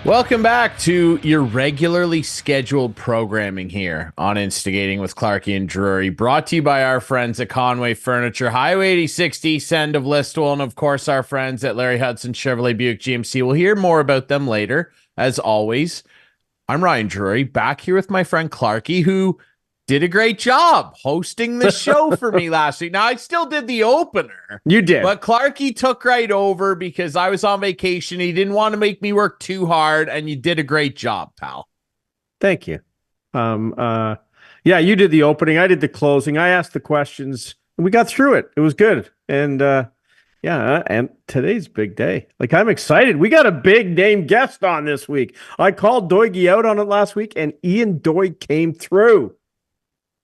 Welcome back to your regularly scheduled programming here on Instigating with Clarkey and Drury, brought to you by our friends at Conway Furniture, Highway 86 East End of Listowel, and of course our friends at Larry Hudson Chevrolet Buick GMC. We'll hear more about them later, as always. I'm Ryan Drury, back here with my friend Clarkey, who did a great job hosting the show for me last week. Now, I still did the opener. You did. But Clarkey took right over because I was on vacation. He didn't want to make me work too hard, and you did a great job, pal. Thank you. Yeah, you did the opening. I did the closing. I asked the questions, and we got through it. It was good. And and today's big day. Like, I'm excited. We got a big name guest on this week. I called Doig out on it last week, and Ian Doig came through.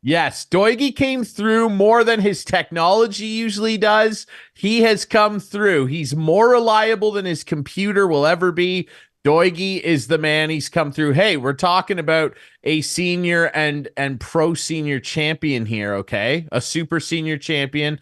Yes, Doig came through more than his technology usually does. He has come through. He's more reliable than his computer will ever be. Doig is the man. He's come through. Hey, we're talking about a senior and pro senior champion here, okay? A super senior champion.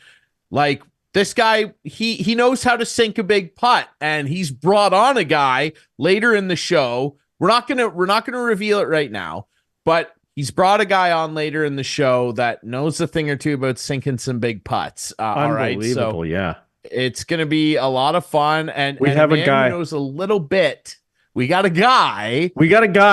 Like, this guy, he knows how to sink a big putt, and he's brought on a guy later in the show. We're not gonna reveal it right now, but he's brought a guy on later in the show that knows a thing or two about sinking some big putts. All right, so yeah, it's going to be a lot of fun. And we have a guy who knows a little bit. We got a guy.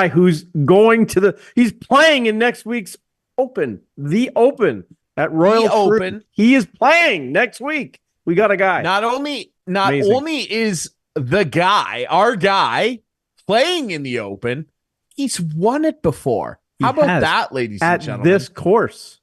Who's going to he's playing in next week's Open, the Open at Royal Troon. He is playing next week. We got a guy. Not only is the guy, our guy, playing in the Open, he's won it before. How about that, ladies and gentlemen? At this course.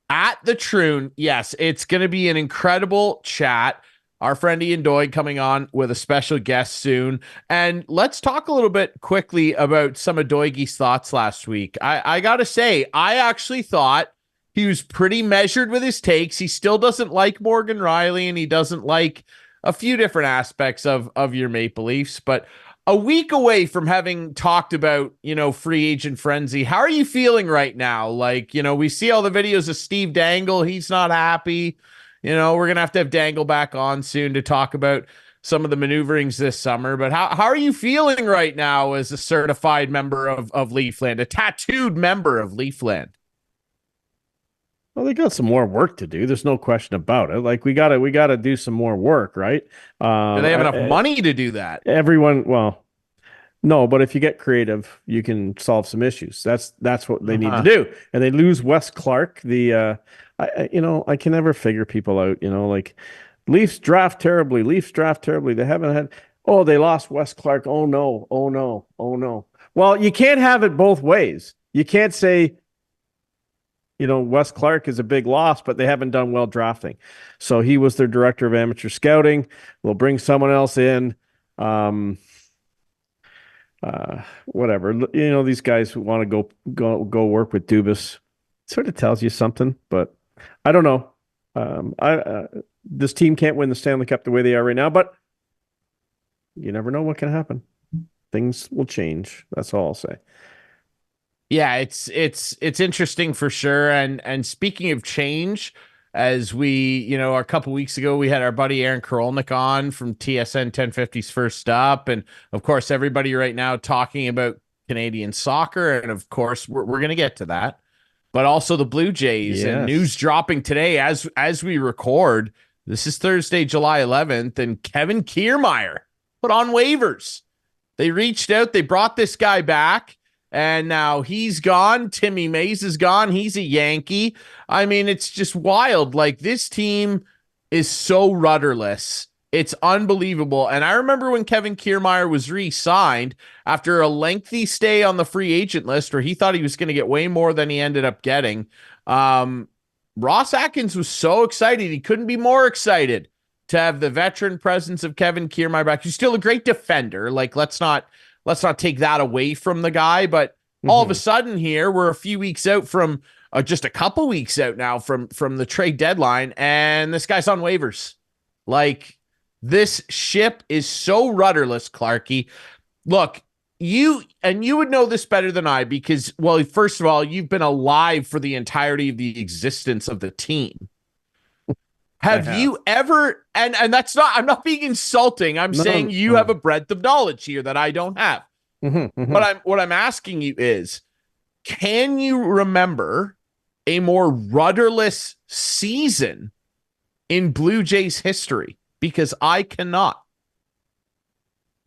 At the Troon, yes, it's going to be an incredible chat. Our friend Ian Doig coming on with a special guest soon. And let's talk a little bit quickly about some of Doig's thoughts last week. I got to say, I actually thought he was pretty measured with his takes. He still doesn't like Morgan Riley, and he doesn't like a few different aspects of your Maple Leafs. But a week away from having talked about, free agent frenzy, how are you feeling right now? Like, we see all the videos of Steve Dangle. He's not happy. We're going to have Dangle back on soon to talk about some of the maneuverings this summer. But how are you feeling right now as a certified member of Leafland, a tattooed member of Leafland? Well, they got some more work to do. There's no question about it. Like, we gotta do some more work, right? Do they have enough money to do that? No, but if you get creative, you can solve some issues. That's what they need to do. And they lose Wes Clark. I can never figure people out. Like, Leafs draft terribly. They haven't had. Oh, they lost Wes Clark. Oh no. Well, you can't have it both ways. You can't say, Wes Clark is a big loss, but they haven't done well drafting. So he was their director of amateur scouting. We'll bring someone else in. Whatever. These guys who want to go work with Dubas, sort of tells you something, but I don't know. This team can't win the Stanley Cup the way they are right now, but you never know what can happen. Things will change. That's all I'll say. Yeah, it's interesting for sure. And speaking of change, as we, a couple weeks ago, we had our buddy Aaron Karolnik on from TSN 1050's First Up. And of course, everybody right now talking about Canadian soccer. And of course, we're going to get to that. But also the Blue Jays. Yes. And news dropping today as we record. This is Thursday, July 11th. And Kevin Kiermaier put on waivers. They reached out. They brought this guy back. And now he's gone. Timmy Mays is gone. He's a Yankee. I mean, it's just wild. Like, this team is so rudderless. It's unbelievable. And I remember when Kevin Kiermaier was re-signed after a lengthy stay on the free agent list where he thought he was going to get way more than he ended up getting. Ross Atkins was so excited. He couldn't be more excited to have the veteran presence of Kevin Kiermaier back. He's still a great defender. Like, let's not take that away from the guy, but all of a sudden here, we're a few weeks out from just a couple weeks out now from the trade deadline, and this guy's on waivers. Like, this ship is so rudderless, Clarkey. Look, you would know this better than I because, well, first of all, you've been alive for the entirety of the existence of the team. Have you ever, and that's not, I'm not being insulting. I'm saying you have a breadth of knowledge here that I don't have. What I'm asking you is, can you remember a more rudderless season in Blue Jays history? Because I cannot.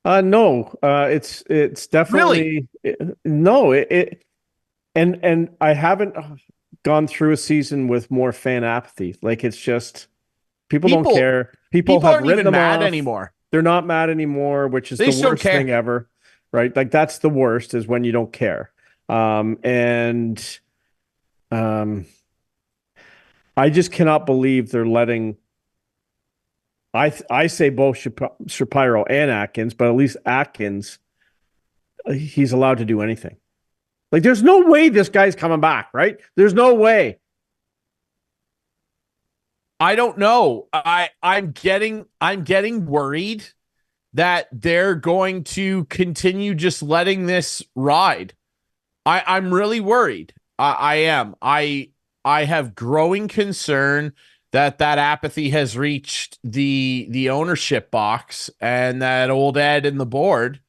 No, it's Really? definitely no. And I haven't gone through a season with more fan apathy. Like it's just people don't People care. People people have aren't written even them mad off. anymore. They're not mad anymore, which is They the just don't worst thing care. ever, right? Like that's the worst is when you don't care. And um, I just cannot believe they're letting. I say both Shapiro and Atkins, but at least Atkins, he's allowed to do anything. Like, there's no way this guy's coming back, right? There's no way. I don't know. I'm getting worried that they're going to continue just letting this ride. I'm really worried. I am. I have growing concern that apathy has reached the ownership box, and that old Ed and the board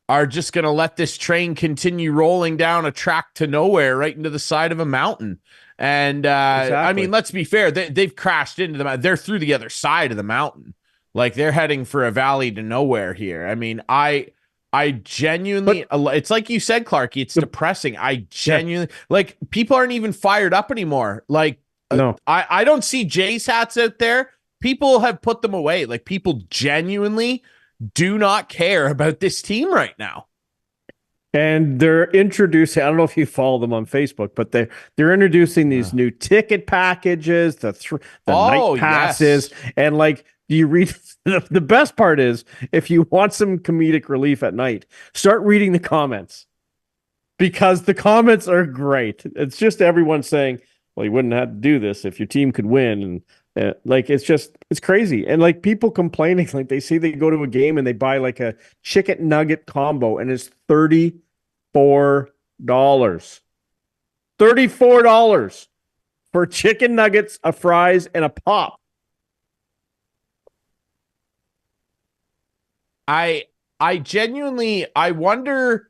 are just going to let this train continue rolling down a track to nowhere right into the side of a mountain. And I mean, Exactly. let's be fair. They've crashed into the mountain. They're through the other side of the mountain. Like they're heading for a valley to nowhere here. I mean, I genuinely, But it's like you said, Clarkey, it's the depressing. I yeah, genuinely, like, people aren't even fired up anymore. Like, no. I don't see Jays hats out there. People have put them away. Like, people genuinely do not care about this team right now. And they're introducing, I don't know if you follow them on Facebook, but they're introducing Uh, these new ticket packages, the night oh, passes, yes. and like you read the best part is if you want some comedic relief at night, start reading the comments because the comments are great. It's just everyone saying, well, you wouldn't have to do this if your team could win. And like, it's crazy. And like people complaining, like they say they go to a game and they buy like a chicken nugget combo and it's $34. $34 for chicken nuggets, a fries, and a pop. I I genuinely I wonder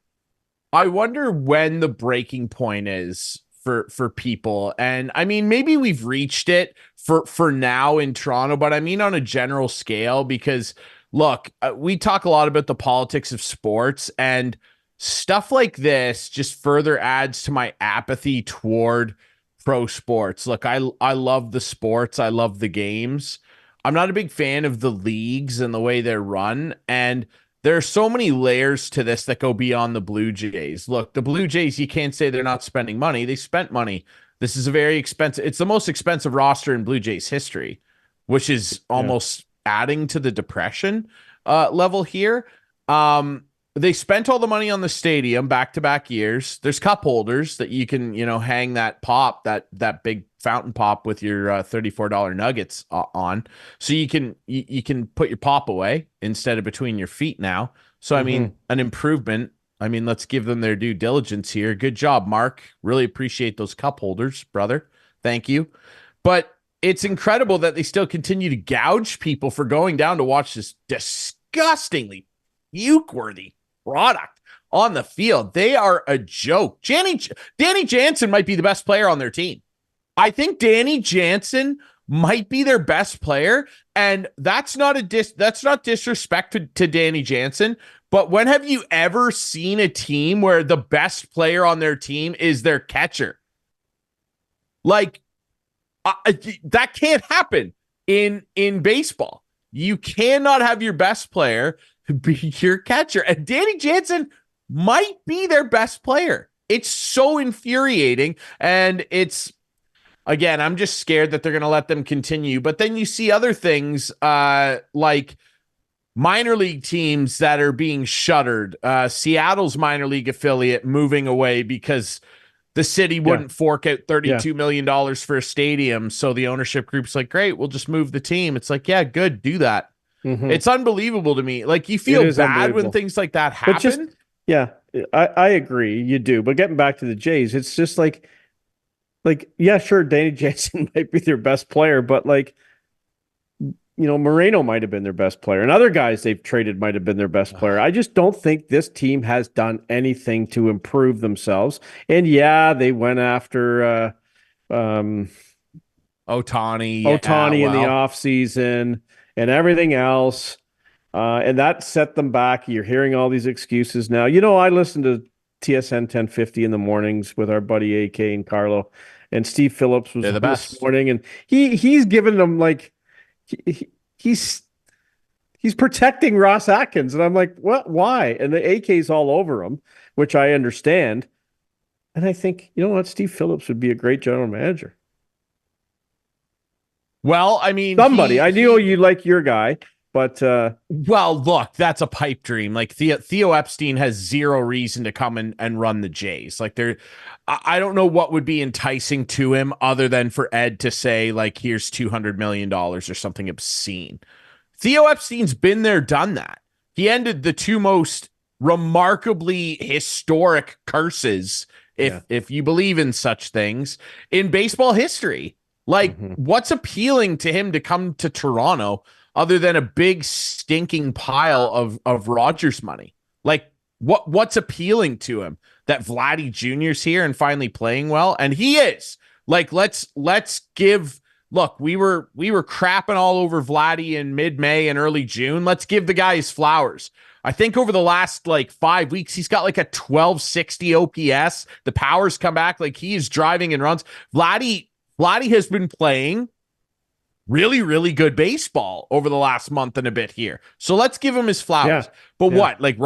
when the breaking point is for people. And I mean, maybe we've reached it for now in Toronto, but I mean on a general scale, because look, we talk a lot about the politics of sports, and stuff like this just further adds to my apathy toward pro sports. Look, I love the sports, I love the games. I'm not a big fan of the leagues and the way they're run, and there are so many layers to this that go beyond the Blue Jays. Look, the Blue Jays, you can't say they're not spending money. They spent money. This is a very expensive, it's the most expensive roster in Blue Jays history, which is Yeah. almost adding to the depression level here. They spent all the money on the stadium back to back years. There's cup holders that you can, hang that pop, that big fountain pop with your $34 nuggets on, so you can put your pop away instead of between your feet now. So I mean, Mm-hmm. an improvement. I mean, let's give them their due diligence here. Good job, Mark. Really appreciate those cup holders, brother. Thank you. But it's incredible that they still continue to gouge people for going down to watch this disgustingly puke-worthy product on the field. They are a joke. Danny Jansen might be the best player on their team. I think Danny Jansen might be their best player, and that's not disrespect to Danny Jansen. But when have you ever seen a team where the best player on their team is their catcher? Like, that can't happen in baseball. You cannot have your best player be your catcher, and Danny Jansen might be their best player. It's so infuriating, and it's, again, I'm just scared that they're going to let them continue. But then you see other things, like minor league teams that are being shuttered. Seattle's minor league affiliate moving away because the city Yeah. wouldn't fork out Yeah. $32 million for a stadium. So the ownership group's like, great, we'll just move the team. It's like, yeah, good, do that. Mm-hmm. It's unbelievable to me. Like, you It feel is bad when unbelievable. things like that But just, happen. yeah, I agree. You do. But getting back to the Jays, it's just yeah, sure, Danny Jansen might be their best player, but like Moreno might have been their best player, and other guys they've traded might have been their best player. I just don't think this team has done anything to improve themselves. And yeah, they went after Otani, Otani in the offseason and everything else. And that set them back. You're hearing all these excuses now. I listen to TSN 1050 in the mornings with our buddy AK and Carlo, and Steve Phillips was the best this morning, and he's giving them like he's protecting Ross Atkins, and I'm like, what? Why? And the AK's all over him, which I understand. And I think, you know what, Steve Phillips would be a great general manager. Well, I mean, I knew you like your guy. But well, look, that's a pipe dream. Like Theo Epstein has zero reason to come and run the Jays. Like I don't know what would be enticing to him other than for Ed to say, like, here's $200 million or something obscene. Theo Epstein's been there, done that. He ended the two most remarkably historic curses, if you believe in such things, in baseball history. Like, what's appealing to him to come to Toronto other than a big stinking pile of Rogers money? Like, what's appealing to him? That Vladdy Jr.'s here and finally playing well, and he is. Like, let's give. Look, we were crapping all over Vladdy in mid-May and early June. Let's give the guy his flowers. I think over the last 5 weeks, he's got like a 1260 OPS. The power's come back. Like, he is driving and runs. Vladdy has been playing really, really good baseball over the last month and a bit here. So let's give him his flowers. Yeah. But what? Like,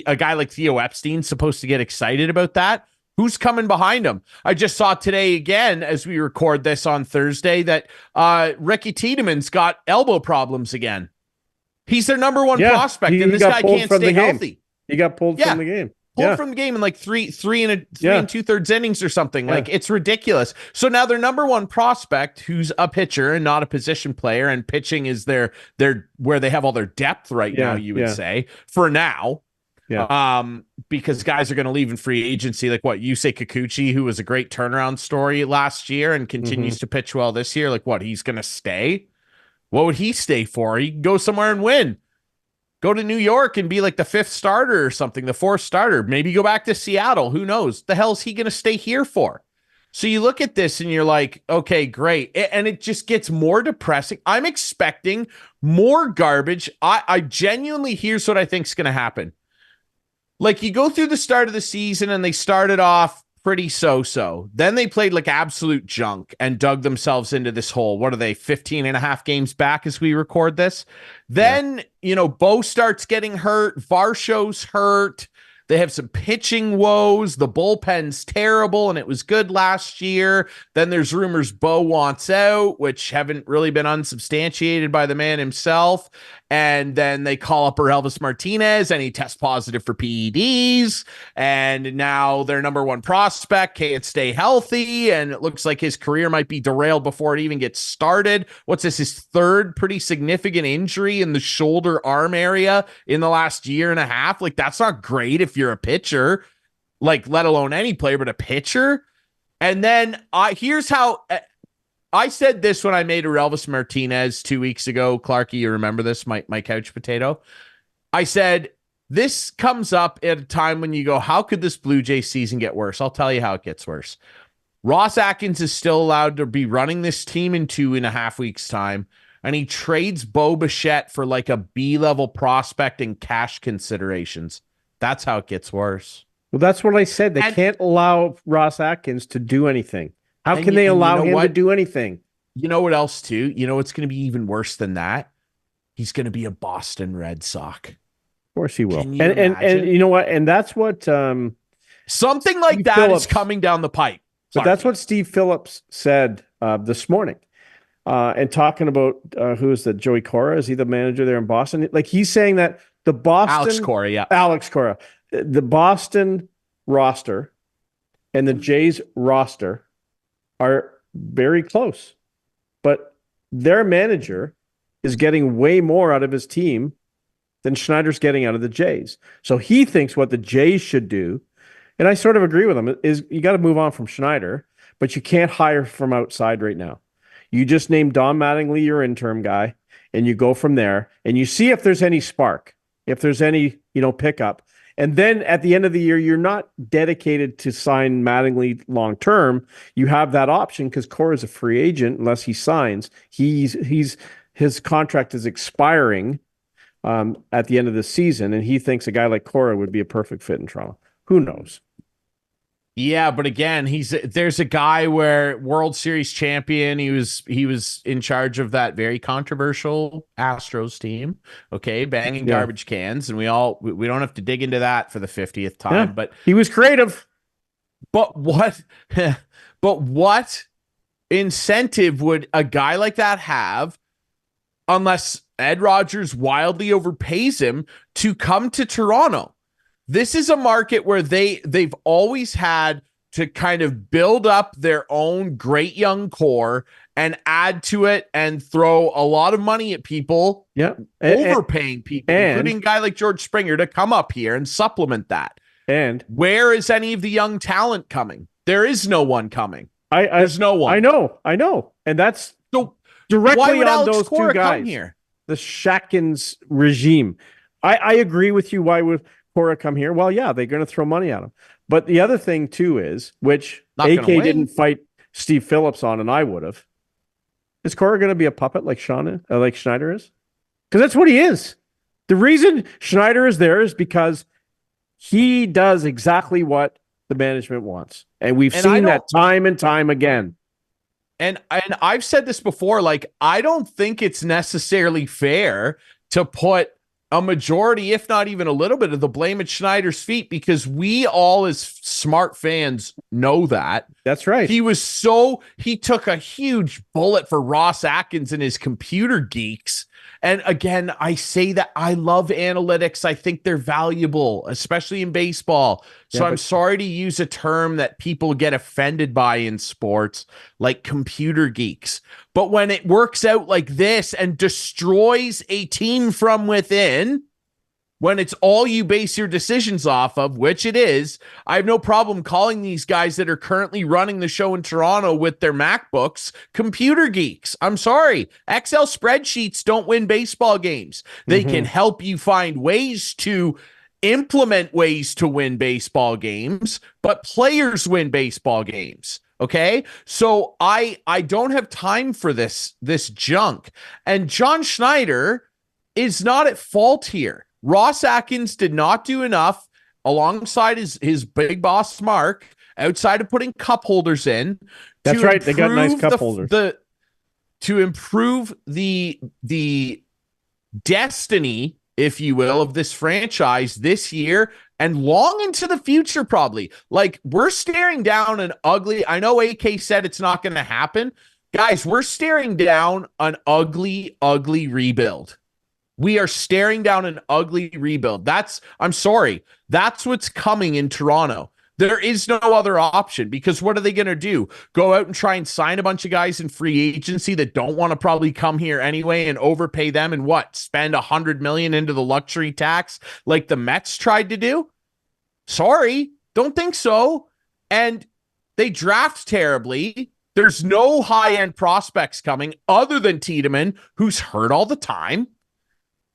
a guy like Theo Epstein's supposed to get excited about that? Who's coming behind him? I just saw today again, as we record this on Thursday, that Ricky Tiedemann's got elbow problems again. He's their number one prospect, and this guy can't stay healthy. He got pulled from the game. Pulled from the game in like three and 2/3 innings or something. Yeah. Like, it's ridiculous. So now their number one prospect, who's a pitcher and not a position player, and pitching is their where they have all their depth right now, you would say, for now. Yeah. Because guys are going to leave in free agency, like what Yusei Kikuchi, who was a great turnaround story last year and continues to pitch well this year. Like, what, he's going to stay? What would he stay for? He can go somewhere and win. Go to New York and be like the fifth starter or something, the fourth starter. Maybe go back to Seattle. Who knows? The hell is he going to stay here for? So you look at this and you're like, okay, great. And it just gets more depressing. I'm expecting more garbage. I genuinely, here's what I think is going to happen. Like, you go through the start of the season and they started off pretty so-so. Then they played like absolute junk and dug themselves into this hole. What are they, 15 and a half games back as we record this? Then, Bo starts getting hurt. Varsho's hurt. They have some pitching woes. The bullpen's terrible, and it was good last year. Then there's rumors Bo wants out, which haven't really been unsubstantiated by the man himself. And then they call up Elvis Martinez, and he tests positive for PEDs. And now their number one prospect can't stay healthy, and it looks like his career might be derailed before it even gets started. What's this, his third pretty significant injury in the shoulder arm area in the last year and a half? Like, that's not great if you're a pitcher, like, let alone any player, but a pitcher. And then here's how... I said this when I made Elvis Martinez 2 weeks ago. Clarkey, you remember this, my couch potato? I said, this comes up at a time when you go, how could this Blue Jay season get worse? I'll tell you how it gets worse. Ross Atkins is still allowed to be running this team in 2.5 weeks' time, and he trades Bo Bichette for like a B-level prospect and cash considerations. That's how it gets worse. Well, that's what I said. They can't allow Ross Atkins to do anything. How can they allow him to do anything? You know what else, too? You know what's going to be even worse than that? He's going to be a Boston Red Sox. Of course he will. And you know what? And that's what... something like Steve that Phillips, is coming down the pipe. But that's what Steve Phillips said this morning. And talking about, who is that? Joey Cora? Is he the manager there in Boston? Like, he's saying that the Boston... Alex Cora, yeah. Alex Cora. The Boston roster and the Jays roster are very close, but their manager is getting way more out of his team than Schneider's getting out of the Jays. So he thinks what the Jays should do, and I sort of agree with him, is you got to move on from Schneider, but you can't hire from outside right now. You just named Don Mattingly your interim guy, and you go from there and you see if there's any spark, if there's any, pickup. And then at the end of the year, you're not dedicated to sign Mattingly long term. You have that option because Cora is a free agent unless he signs. His contract is expiring at the end of the season, and he thinks a guy like Cora would be a perfect fit in Toronto. Who knows? Yeah, but again, there's a guy where World Series champion. He was in charge of that very controversial Astros team. Okay, banging garbage cans, and we don't have to dig into that for the 50th time. But he was creative. But what? But what incentive would a guy like that have, unless Ed Rogers wildly overpays him, to come to Toronto? This is a market where they've always had to kind of build up their own great young core and add to it and throw a lot of money at people, overpaying people, including a guy like George Springer, to come up here and supplement that. And where is any of the young talent coming? There is no one coming. There's no one. I know. And that's so directly on Alex those Cora two guys come here? The Shatkins regime. I agree with you. Why would Cora come here? Well, yeah, they're going to throw money at him. But the other thing too is, which AK didn't fight Steve Phillips on, and I would have. Is Cora going to be a puppet like Schneider is? Because that's what he is. The reason Schneider is there is because he does exactly what the management wants, and we've seen that time and time again. And I've said this before. Like, I don't think it's necessarily fair to put a majority, if not even a little bit, of the blame at Schneider's feet, because we all as smart fans know that. That's right. He took a huge bullet for Ross Atkins and his computer geeks. And again, I say that I love analytics. I think they're valuable, especially in baseball. So I'm sorry to use a term that people get offended by in sports, like computer geeks. But when it works out like this and destroys a team from within, when it's all you base your decisions off of, which it is, I have no problem calling these guys that are currently running the show in Toronto with their MacBooks computer geeks. I'm sorry. Excel spreadsheets don't win baseball games. They can help you find ways to implement ways to win baseball games, but players win baseball games. Okay, so I don't have time for this junk. And John Schneider is not at fault here. Ross Atkins did not do enough alongside his big boss Mark, outside of putting cup holders in. That's right. They got nice cup holders. To improve the destiny, if you will, of this franchise this year and long into the future, probably. Like, we're staring down an ugly, I know AK said it's not going to happen. Guys, we're staring down an ugly, ugly rebuild. We are staring down an ugly rebuild. I'm sorry. That's what's coming in Toronto. There is no other option, because what are they going to do? Go out and try and sign a bunch of guys in free agency that don't want to probably come here anyway and overpay them and spend $100 million into the luxury tax like the Mets tried to do? Sorry, don't think so. And they draft terribly. There's no high-end prospects coming other than Tiedemann, who's hurt all the time.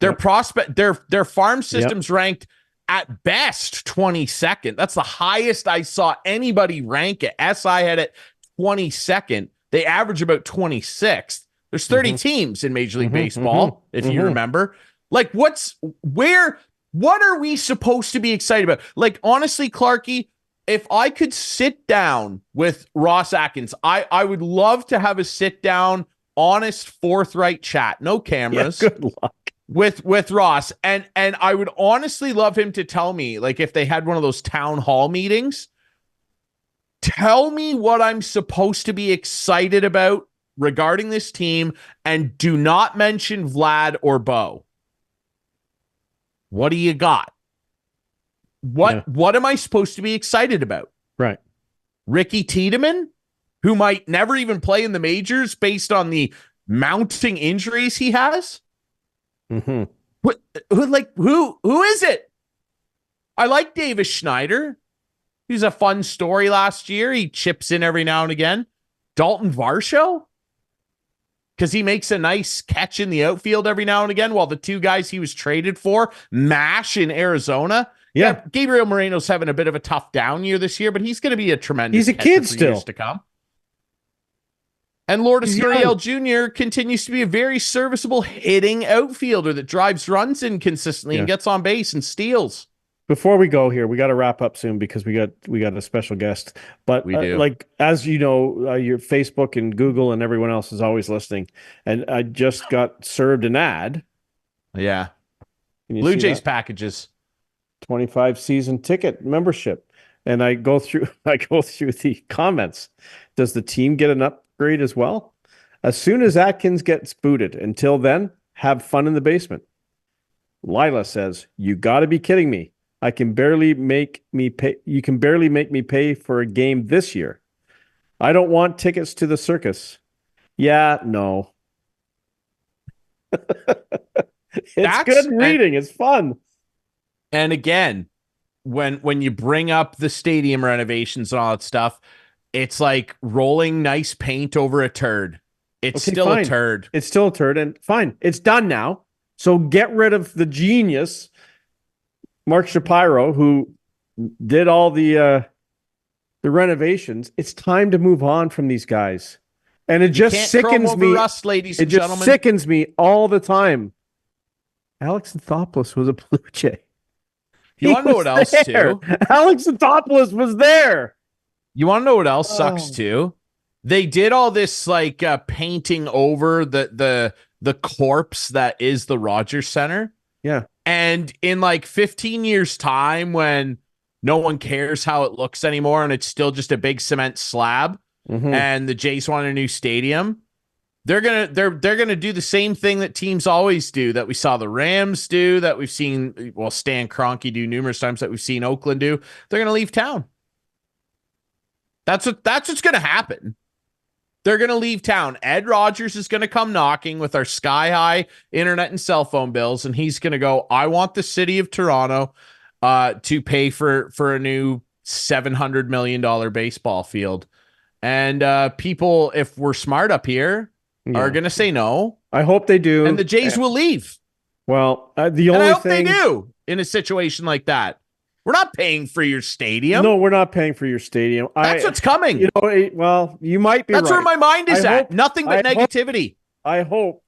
Their farm system's ranked at best 22nd. That's the highest I saw anybody rank it. SI had it 22nd. They average about 26th. There's 30 teams in Major League Baseball, if you remember. Like, what are we supposed to be excited about? Like, honestly, Clarkey, if I could sit down with Ross Atkins, I would love to have a sit down, honest, forthright chat. No cameras. Yeah, good luck. With Ross, and I would honestly love him to tell me, like, if they had one of those town hall meetings, tell me what I'm supposed to be excited about regarding this team, and do not mention Vlad or Bo. What do you got? What am I supposed to be excited about? Right. Ricky Tiedemann, who might never even play in the majors based on the mounting injuries he has? Who is it? I like Davis Schneider. He's a fun story last year. He chips in every now and again. Dalton Varsho. because he makes a nice catch in the outfield every now and again, while the two guys he was traded for mash in Arizona. Yeah, Gabriel Moreno's having a bit of a tough down year this year, but he's going to be a tremendous He's a kid still. Years to come. And Lourdes Gurriel Jr. continues to be a very serviceable hitting outfielder that drives runs in consistently and gets on base and steals. Before we go here, we got to wrap up soon because we got a special guest. But we do. Like, as you know, your Facebook and Google and everyone else is always listening. And I just got served an ad. Yeah. Blue Jays packages. 25 season ticket membership. And I go through the comments. Does the team get an upgrade as well? As soon as Atkins gets booted, until then, have fun in the basement. Lila says, "You got to be kidding me. You can barely make me pay for a game this year. I don't want tickets to the circus." Yeah, no. It's good reading. It's fun. And again, when you bring up the stadium renovations and all that stuff, it's like rolling nice paint over a turd. It's still a turd. It's still a turd, and fine. It's done now. So get rid of the genius, Mark Shapiro, who did all the renovations. It's time to move on from these guys. And it just sickens me. Rust, ladies and gentlemen. Just sickens me all the time. Alex Anthopoulos was a Blue Jay. You want to know what else, too? Alex Anthopoulos was there. You want to know what else sucks, too? They did all this, like, painting over the corpse that is the Rogers Center. Yeah. And in, like, 15 years' time, when no one cares how it looks anymore and it's still just a big cement slab, and the Jays want a new stadium, they're gonna do the same thing that teams always do, that we saw the Rams do, that we've seen Stan Kroenke do numerous times, that we've seen Oakland do. They're gonna leave town. That's what's gonna happen. They're gonna leave town. Ed Rogers is gonna come knocking with our sky-high internet and cell phone bills, and he's gonna go, "I want the city of Toronto to pay for a new $700 million baseball field." And people, if we're smart up here, are going to say no. I hope they do. And the Jays will leave. Well, I hope they do in a situation like that. We're not paying for your stadium. No, we're not paying for your stadium. That's what's coming. You might be That's right. where my mind is at. Nothing but negativity. I hope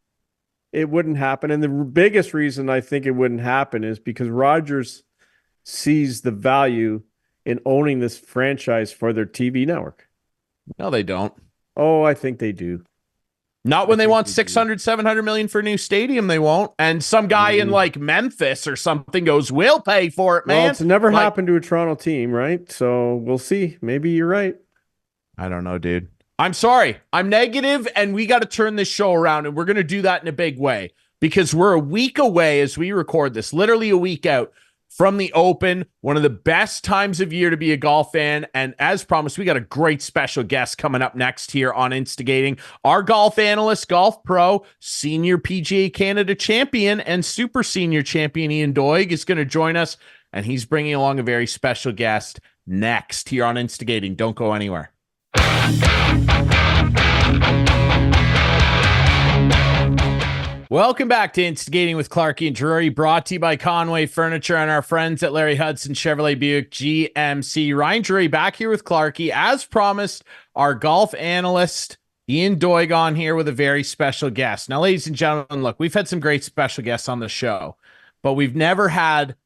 it wouldn't happen. And the biggest reason I think it wouldn't happen is because Rogers sees the value in owning this franchise for their TV network. No, they don't. Oh, I think they do. Not when they want 600, 700 million for a new stadium, they won't. And some guy in like Memphis or something goes, "We'll pay for it, man." Well, it's never happened to a Toronto team, right? So we'll see. Maybe you're right. I don't know, dude. I'm sorry. I'm negative, and we got to turn this show around, and we're going to do that in a big way because we're a week away as we record this, literally a week out from the Open, one of the best times of year to be a golf fan. And as promised, we got a great special guest coming up next here on Instigating. Our golf analyst, golf pro, senior PGA Canada champion, and super senior champion Ian Doig is going to join us. And he's bringing along a very special guest next here on Instigating. Don't go anywhere. Welcome back to Instigating with Clarkey and Drury, brought to you by Conway Furniture and our friends at Larry Hudson Chevrolet Buick GMC. Ryan Drury back here with Clarkey. As promised, our golf analyst, Ian Doig, on here with a very special guest. Now, ladies and gentlemen, look, we've had some great special guests on the show, but we've never had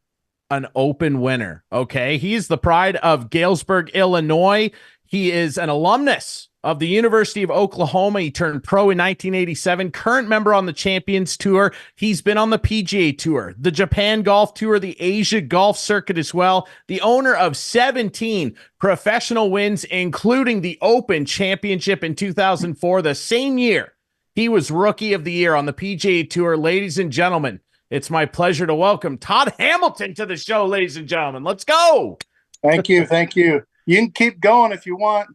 an Open winner, okay? He is the pride of Galesburg, Illinois. He is an alumnus of the University of Oklahoma. He turned pro in 1987, current member on the Champions Tour. He's been on the PGA Tour, the Japan Golf Tour, the Asia Golf Circuit as well. The owner of 17 professional wins, including the Open Championship in 2004, the same year he was Rookie of the Year on the PGA Tour. Ladies and gentlemen, it's my pleasure to welcome Todd Hamilton to the show, ladies and gentlemen. Let's go. Thank you. Thank you. You can keep going if you want.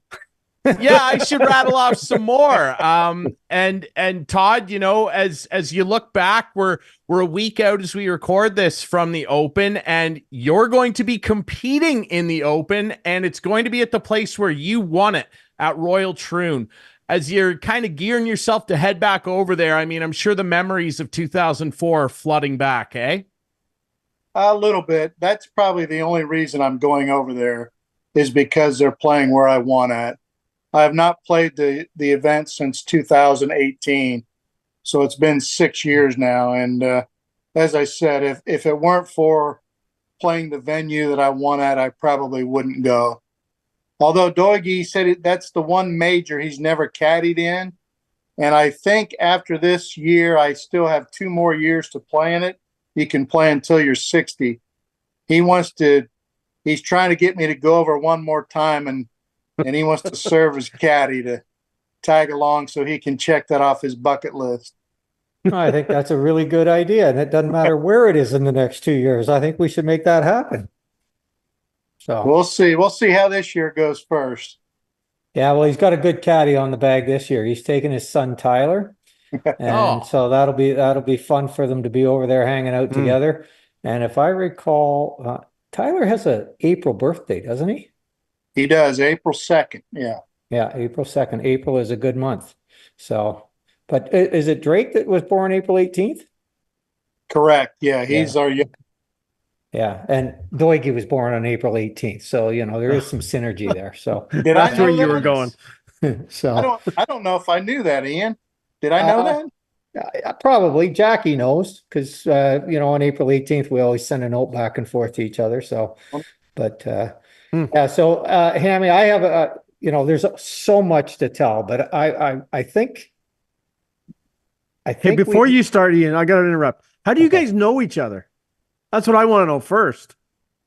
Yeah, I should rattle off some more. And Todd, you know, as you look back, we're a week out as we record this from the Open, and you're going to be competing in the Open, and it's going to be at the place where you won it, at Royal Troon. as you're kind of gearing yourself to head back over there, I mean, I'm sure the memories of 2004 are flooding back, eh? A little bit. That's probably the only reason I'm going over there, is because they're playing where I want at. I have not played the event since 2018, so it's been 6 years now. And as I said, if it weren't for playing the venue that I want at, I probably wouldn't go. Although Doig said that's the one major he's never caddied in, and I think after this year, I still have 2 more years to play in it. You can play until you're 60. He's trying to get me to go over one more time, and he wants to serve as caddy to tag along so he can check that off his bucket list. I think that's a really good idea, and it doesn't matter where it is in the next 2 years. I think we should make that happen. So We'll see. We'll see how this year goes first. yeah, well, he's got a good caddy on the bag this year. He's taking his son Tyler, and so that'll be fun for them to be over there hanging out together. And if I recall, Tyler has a April birthday, doesn't he? He does, April 2nd. Yeah. Yeah, April 2nd. April is a good month. So, but is it Drake that was born April 18th? Correct. Yeah, he's our young. Yeah, and Doig was born on April 18th. So, there is some synergy there. So Did I That's know where you that? were going. so I don't know if I knew that, Ian. Did I know that? probably Jackie knows because on April 18th we always send a note back and forth to each other. So, but yeah. So Hammy, I have there's so much to tell, but I think. Hey, before you start, Ian, I got to interrupt. How do you guys know each other? That's what I want to know first.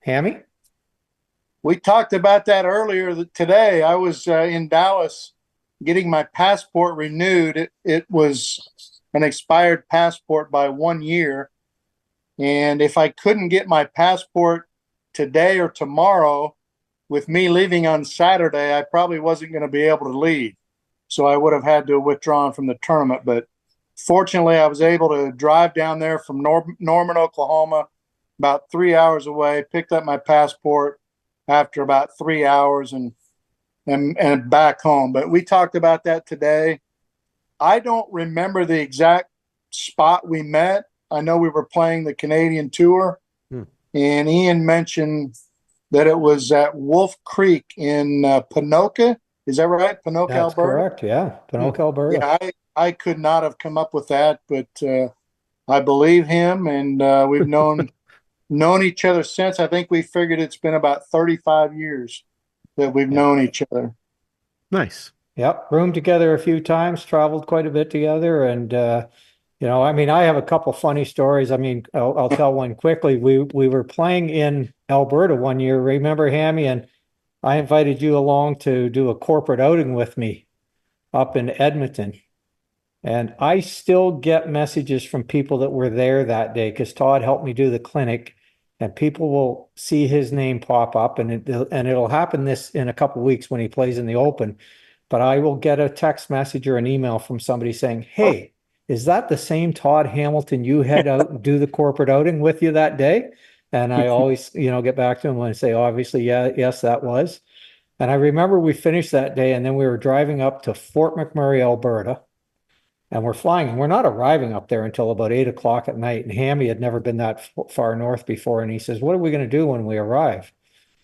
Hammy? We talked about that earlier today. I was in Dallas getting my passport renewed. It was an expired passport by 1 year. And if I couldn't get my passport today or tomorrow, with me leaving on Saturday, I probably wasn't going to be able to leave. So I would have had to withdraw from the tournament. But fortunately, I was able to drive down there from Norman, Oklahoma, about 3 hours away, picked up my passport after about 3 hours and back home. But we talked about that today. I don't remember the exact spot we met. I know we were playing the Canadian Tour, and Ian mentioned that it was at Wolf Creek in Ponoka. Is that right? Ponoka, That's Alberta? correct. Yeah, Ponoka, Alberta. Yeah, I could not have come up with that, but I believe him, and we've known each other since. I think we figured it's been about 35 years that we've known each other. Nice. Yep, roomed together a few times, traveled quite a bit together, and I have a couple funny stories. I mean, I'll tell one quickly. We were playing in Alberta one year. Remember, Hammy, and I invited you along to do a corporate outing with me up in Edmonton. And I still get messages from people that were there that day because Todd helped me do the clinic, and people will see his name pop up, and it'll happen this in a couple of weeks when he plays in the Open. But I will get a text message or an email from somebody saying, "Hey, is that the same Todd Hamilton you head out and do the corporate outing with you that day?" And I always, get back to him and say, obviously, yes, that was. And I remember we finished that day, and then we were driving up to Fort McMurray, Alberta. And we're flying, and we're not arriving up there until about 8 o'clock at night. And Hammy had never been that far north before. And he says, "What are we going to do when we arrive?"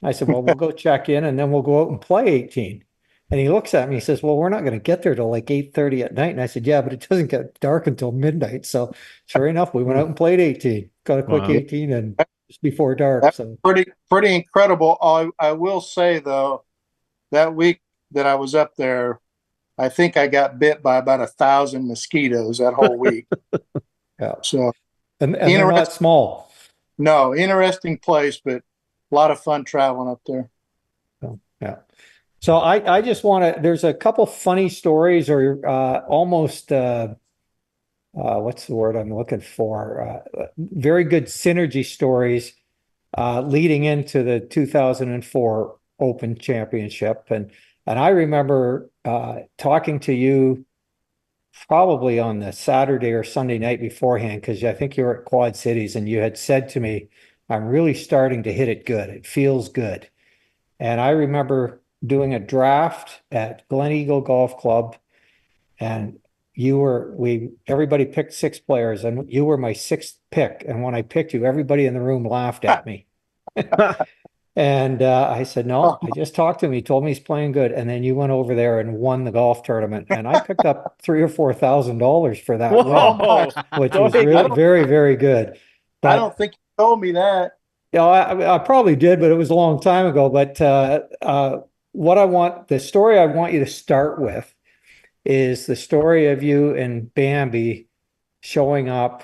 I said, "Well, we'll go check in, and then we'll go out and play 18. And he looks at me, he says, "Well, we're not going to get there till like 8:30 at night." And I said, "Yeah, but it doesn't get dark until midnight." So sure enough, we went out and played 18, got a quick 18 and just before dark. That's so pretty incredible. I will say, though, that week that I was up there, I think I got bit by about 1,000 mosquitoes that whole week. yeah. So, And they're not small. No, interesting place, but a lot of fun traveling up there. Yeah. So I just want to, there's a couple funny stories or almost, what's the word I'm looking for? Very good synergy stories leading into the 2004 Open Championship. And I remember talking to you probably on the Saturday or Sunday night beforehand, because I think you were at Quad Cities, and you had said to me, "I'm really starting to hit it good. It feels good." And I remember doing a draft at Glen Eagle Golf Club, and everybody picked 6 players, and you were my 6th pick. And when I picked you, everybody in the room laughed at me. And I said, no, I just talked to him. He told me he's playing good. And then you went over there and won the golf tournament. And I picked up $3,000 or $4,000 for that Whoa. win, which was really very, very good. But I don't think you told me that. you know, I probably did, but it was a long time ago. But the story I want you to start with is the story of you and Bambi showing up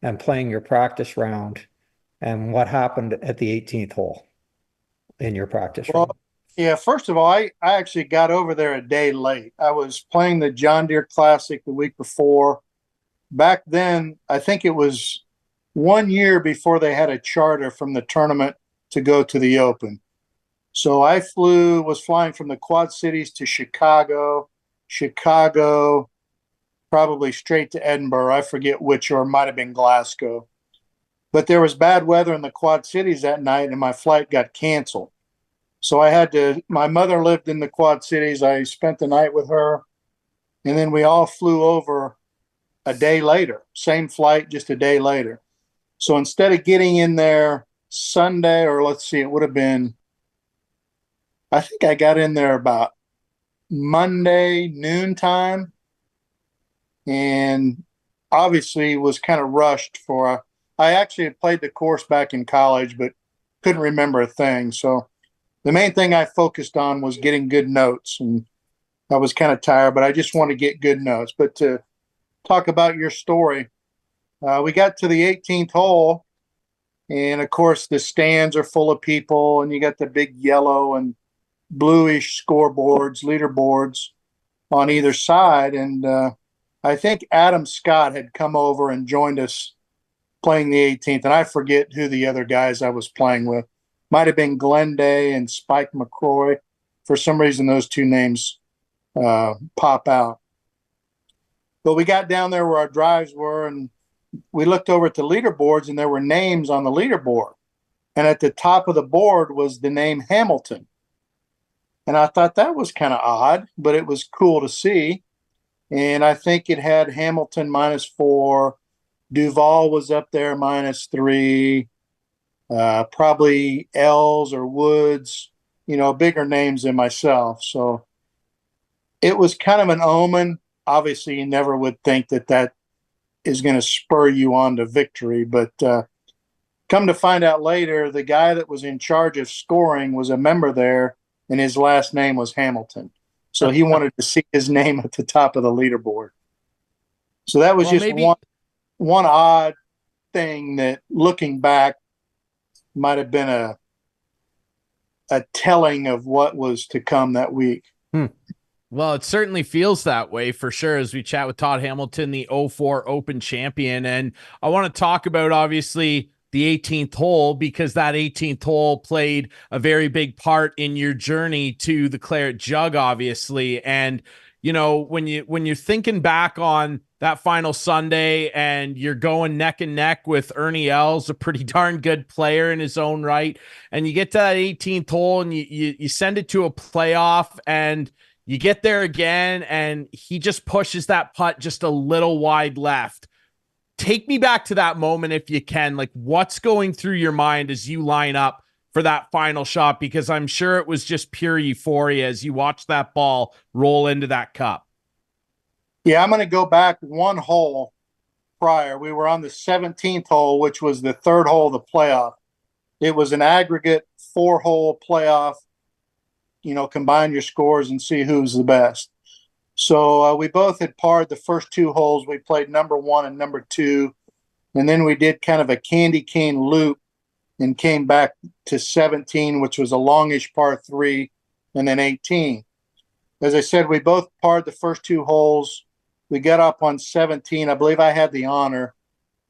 and playing your practice round and what happened at the 18th hole in your practice round. Yeah, first of all, I actually got over there a day late. I was playing the John Deere Classic the week before. Back then, I think it was 1 year before they had a charter from the tournament to go to the Open. So I was flying from the Quad Cities to Chicago, probably straight to Edinburgh. I forget which, or it might have been Glasgow. But there was bad weather in the Quad Cities that night, and my flight got canceled. So my mother lived in the Quad Cities. I spent the night with her, and then we all flew over a day later. Same flight, just a day later. So instead of getting in there Sunday, or let's see, it would have been, I think I got in there about Monday noontime, and obviously was kind of rushed I actually had played the course back in college, but couldn't remember a thing. So the main thing I focused on was getting good notes, and I was kind of tired, but I just want to get good notes. But to talk about your story, we got to the 18th hole, and of course the stands are full of people, and you got the big yellow and bluish scoreboards, leaderboards on either side. And I think Adam Scott had come over and joined us playing the 18th, and I forget who the other guys I was playing with. Might have been Glenn Day and Spike McCroy. For some reason, those two names pop out. But we got down there where our drives were, and we looked over at the leaderboards, and there were names on the leaderboard. And at the top of the board was the name Hamilton. And I thought that was kind of odd, but it was cool to see. And I think it had Hamilton -4. Duval was up there -3. Probably Els or Woods, bigger names than myself. So it was kind of an omen. Obviously, you never would think that is going to spur you on to victory. But come to find out later, the guy that was in charge of scoring was a member there, and his last name was Hamilton. So he wanted to see his name at the top of the leaderboard. So that was one odd thing that, looking back, might have been a telling of what was to come that week. Well, it certainly feels that way for sure as we chat with Todd Hamilton, the 04 Open champion. And I want to talk about, obviously, the 18th hole, because that 18th hole played a very big part in your journey to the Claret Jug, obviously. And, when you're thinking back on that final Sunday and you're going neck and neck with Ernie Els, a pretty darn good player in his own right, and you get to that 18th hole and you send it to a playoff, and you get there again and he just pushes that putt just a little wide left. Take me back to that moment if you can. Like, what's going through your mind as you line up for that final shot? Because I'm sure it was just pure euphoria as you watch that ball roll into that cup. Yeah, I'm going to go back one hole prior. We were on the 17th hole, which was the third hole of the playoff. It was an aggregate 4-hole playoff. Combine your scores and see who's the best. So we both had parred the first 2 holes. We played number 1 and number 2. And then we did kind of a candy cane loop and came back to 17, which was a longish par 3, and then 18. As I said, we both parred the first 2 holes. We got up on 17. I believe I had the honor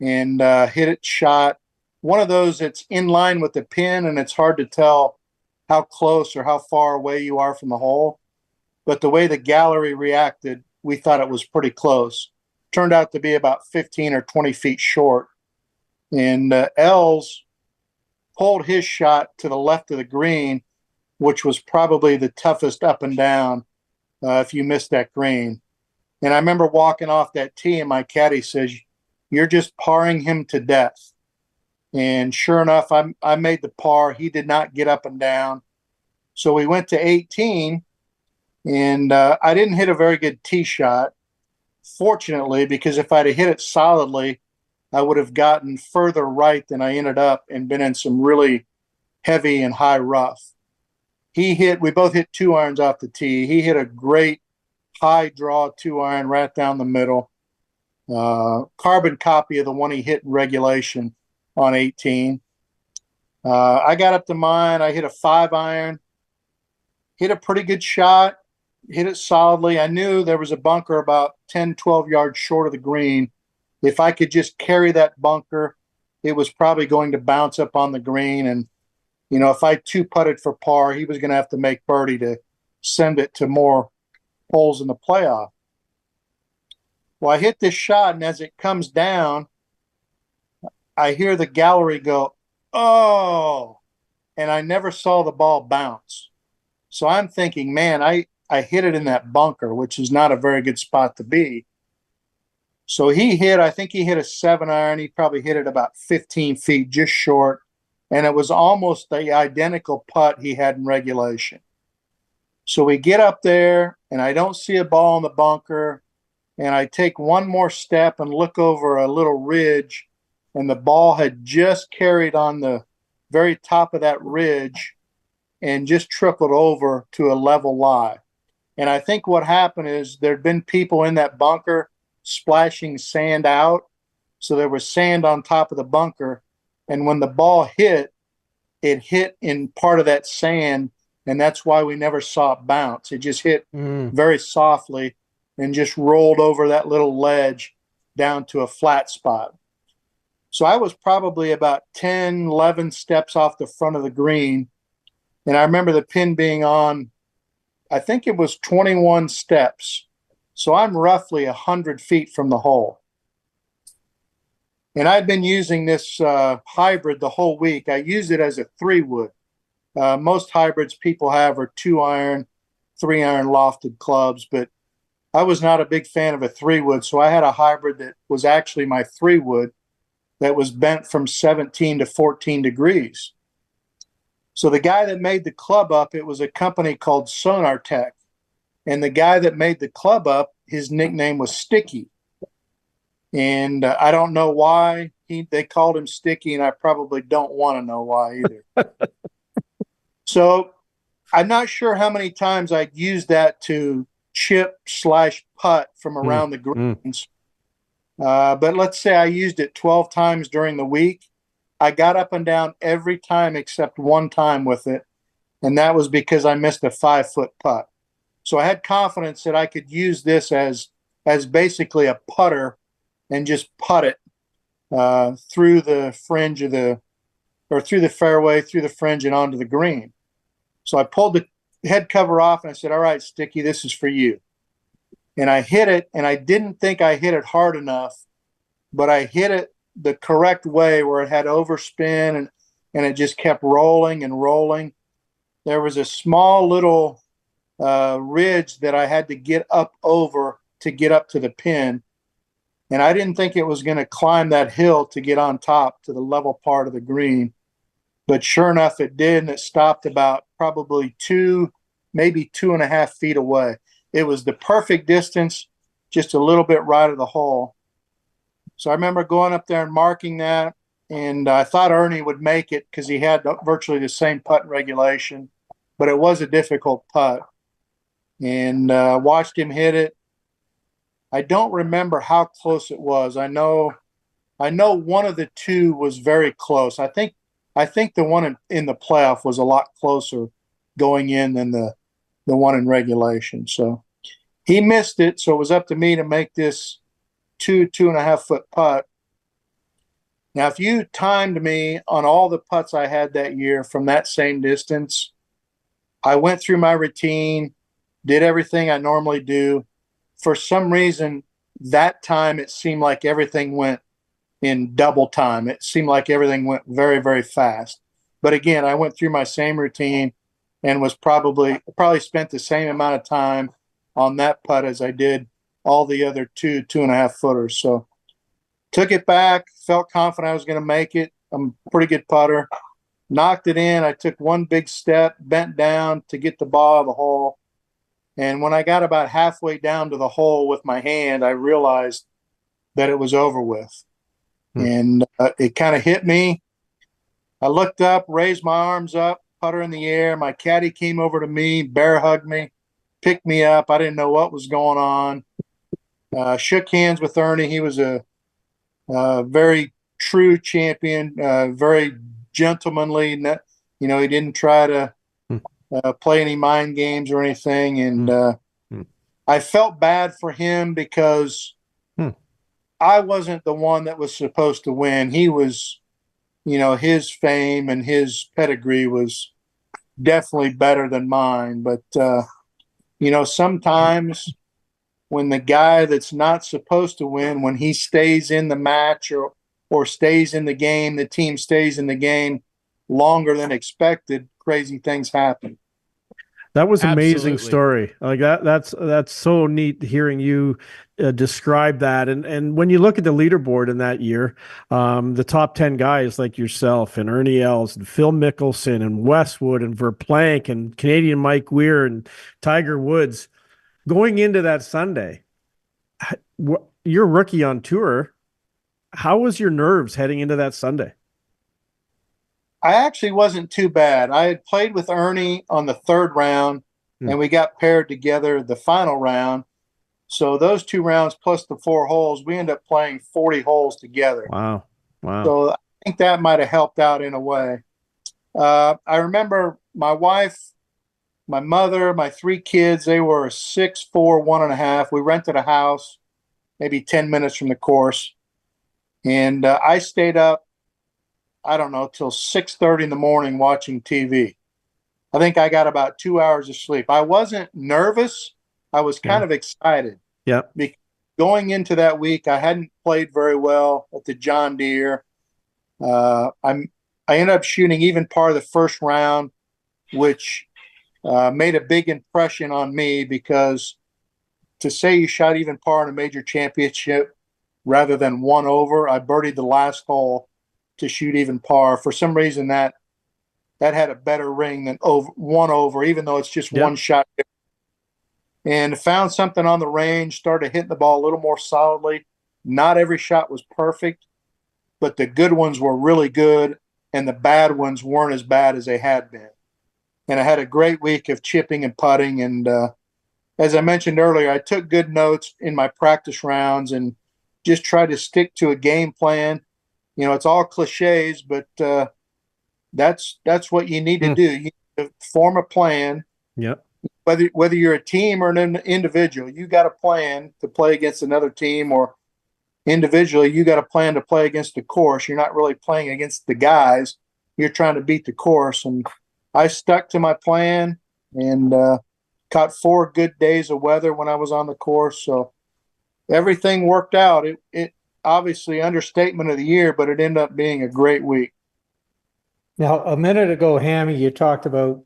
and hit it shot. One of those that's in line with the pin, and it's hard to tell how close or how far away you are from the hole. But the way the gallery reacted, we thought it was pretty close. Turned out to be about 15 or 20 feet short. And Els pulled his shot to the left of the green, which was probably the toughest up and down if you missed that green. And I remember walking off that tee, and my caddy says, "You're just parring him to death." And sure enough, I made the par. He did not get up and down. So we went to 18, and I didn't hit a very good tee shot, fortunately, because if I'd have hit it solidly, I would have gotten further right than I ended up and been in some really heavy and high rough. We both hit 2-irons off the tee. He hit a great high draw 2-iron right down the middle. Carbon copy of the one he hit in regulation on 18. I got up to mine. I hit a 5-iron, hit a pretty good shot, hit it solidly. I knew there was a bunker about 10, 12 yards short of the green. If I could just carry that bunker, it was probably going to bounce up on the green. And, if I 2-putted for par, he was going to have to make birdie to send it to more holes in the playoff. Well, I hit this shot, and as it comes down, I hear the gallery go, "Oh," and I never saw the ball bounce. So I'm thinking, man, I hit it in that bunker, which is not a very good spot to be. So I think he hit a 7-iron. He probably hit it about 15 feet, just short. And it was almost the identical putt he had in regulation. So we get up there, and I don't see a ball in the bunker. And I take one more step and look over a little ridge, and the ball had just carried on the very top of that ridge and just trickled over to a level lie. And I think what happened is there'd been people in that bunker splashing sand out. So there was sand on top of the bunker. And when the ball hit, it hit in part of that sand. And that's why we never saw it bounce. It just hit very softly and just rolled over that little ledge down to a flat spot. So I was probably about 10, 11 steps off the front of the green. And I remember the pin being on, I think it was 21 steps. So I'm roughly 100 feet from the hole. And I'd been using this hybrid the whole week. I used it as a 3-wood. Most hybrids people have are 2-iron, 3-iron lofted clubs, but I was not a big fan of a 3-wood. So I had a hybrid that was actually my 3-wood that was bent from 17 to 14 degrees. So the guy that made the club up, it was a company called Sonar Tech. And the guy that made the club up, his nickname was Sticky. And I don't know why they called him Sticky, and I probably don't want to know why either. So I'm not sure how many times I'd used that to chip/putt from around the greens. But let's say I used it 12 times during the week. I got up and down every time except one time with it, and that was because I missed a 5-foot putt. So I had confidence that I could use this as basically a putter and just putt it through the fringe through the fairway, through the fringe, and onto the green. So I pulled the head cover off, and I said, "All right, Sticky, this is for you." And I hit it, and I didn't think I hit it hard enough, but I hit it the correct way where it had overspin and it just kept rolling and rolling. There was a small little ridge that I had to get up over to get up to the pin. And I didn't think it was going to climb that hill to get on top to the level part of the green. But sure enough, it did, and it stopped about probably 2, maybe 2.5 feet away. It was the perfect distance, just a little bit right of the hole. So I remember going up there and marking that, and I thought Ernie would make it because he had virtually the same putt in regulation, but it was a difficult putt. And watched him hit it. I don't remember how close it was. I know one of the two was very close. I think the one in the playoff was a lot closer going in than the one in regulation. So he missed it. So it was up to me to make this 2.5 foot putt. Now, if you timed me on all the putts I had that year from that same distance, I went through my routine, did everything I normally do. For some reason, that time it seemed like everything went in double time. It seemed like everything went very, very fast. But again, I went through my same routine and was probably spent the same amount of time on that putt as I did all the other 2.5 footers. So took it back, felt confident I was going to make it. I'm a pretty good putter. Knocked it in. I took one big step, bent down to get the ball out of the hole. And when I got about halfway down to the hole with my hand, I realized that it was over with. And it kind of hit me. I looked up, raised my arms up, putter in the air. My caddy came over to me, bear hugged me, picked me up. I didn't know what was going on. Shook hands with Ernie. He was a very true champion, very gentlemanly. He didn't try to play any mind games or anything. And I felt bad for him because I wasn't the one that was supposed to win. He was, his fame and his pedigree was definitely better than mine. But, sometimes when the guy that's not supposed to win, when he stays in the match or stays in the game, the team stays in the game longer than expected, crazy things happen. That was amazing Absolutely. story. Like that's so neat hearing you describe that. And when you look at the leaderboard in that year, the top 10 guys like yourself and Ernie Els and Phil Mickelson and Westwood and Verplank and Canadian Mike Weir and Tiger Woods going into that Sunday, you're rookie on tour. How was your nerves heading into that Sunday? I actually wasn't too bad. I had played with Ernie on the third round, and we got paired together the final round. So those 2 rounds plus the 4 holes, we ended up playing 40 holes together. Wow. So I think that might have helped out in a way. I remember my wife, my mother, my 3 kids, they were 6, 4, 1.5. We rented a house maybe 10 minutes from the course. And I stayed up, I don't know, till 6:30 in the morning watching TV. I think I got about 2 hours of sleep. I wasn't nervous. I was kind of excited. Yeah. Because going into that week, I hadn't played very well at the John Deere. I ended up shooting even par of the first round, which made a big impression on me because to say you shot even par in a major championship rather than 1 over, I birdied the last hole to shoot even par. For some reason, that had a better ring than 1 over, even though it's just one shot. And found something on the range, started hitting the ball a little more solidly. Not every shot was perfect, but the good ones were really good, and the bad ones weren't as bad as they had been. And I had a great week of chipping and putting. And as I mentioned earlier, I took good notes in my practice rounds and just tried to stick to a game plan. It's all cliches, but that's what you need to do. You need to form a plan. Yep. Whether you're a team or an individual, you got a plan to play against another team, or individually, you got a plan to play against the course. You're not really playing against the guys. You're trying to beat the course. And I stuck to my plan and caught 4 good days of weather when I was on the course. So everything worked out. It obviously understatement of the year, but it ended up being a great week. Now, a minute ago, Hammy, you talked about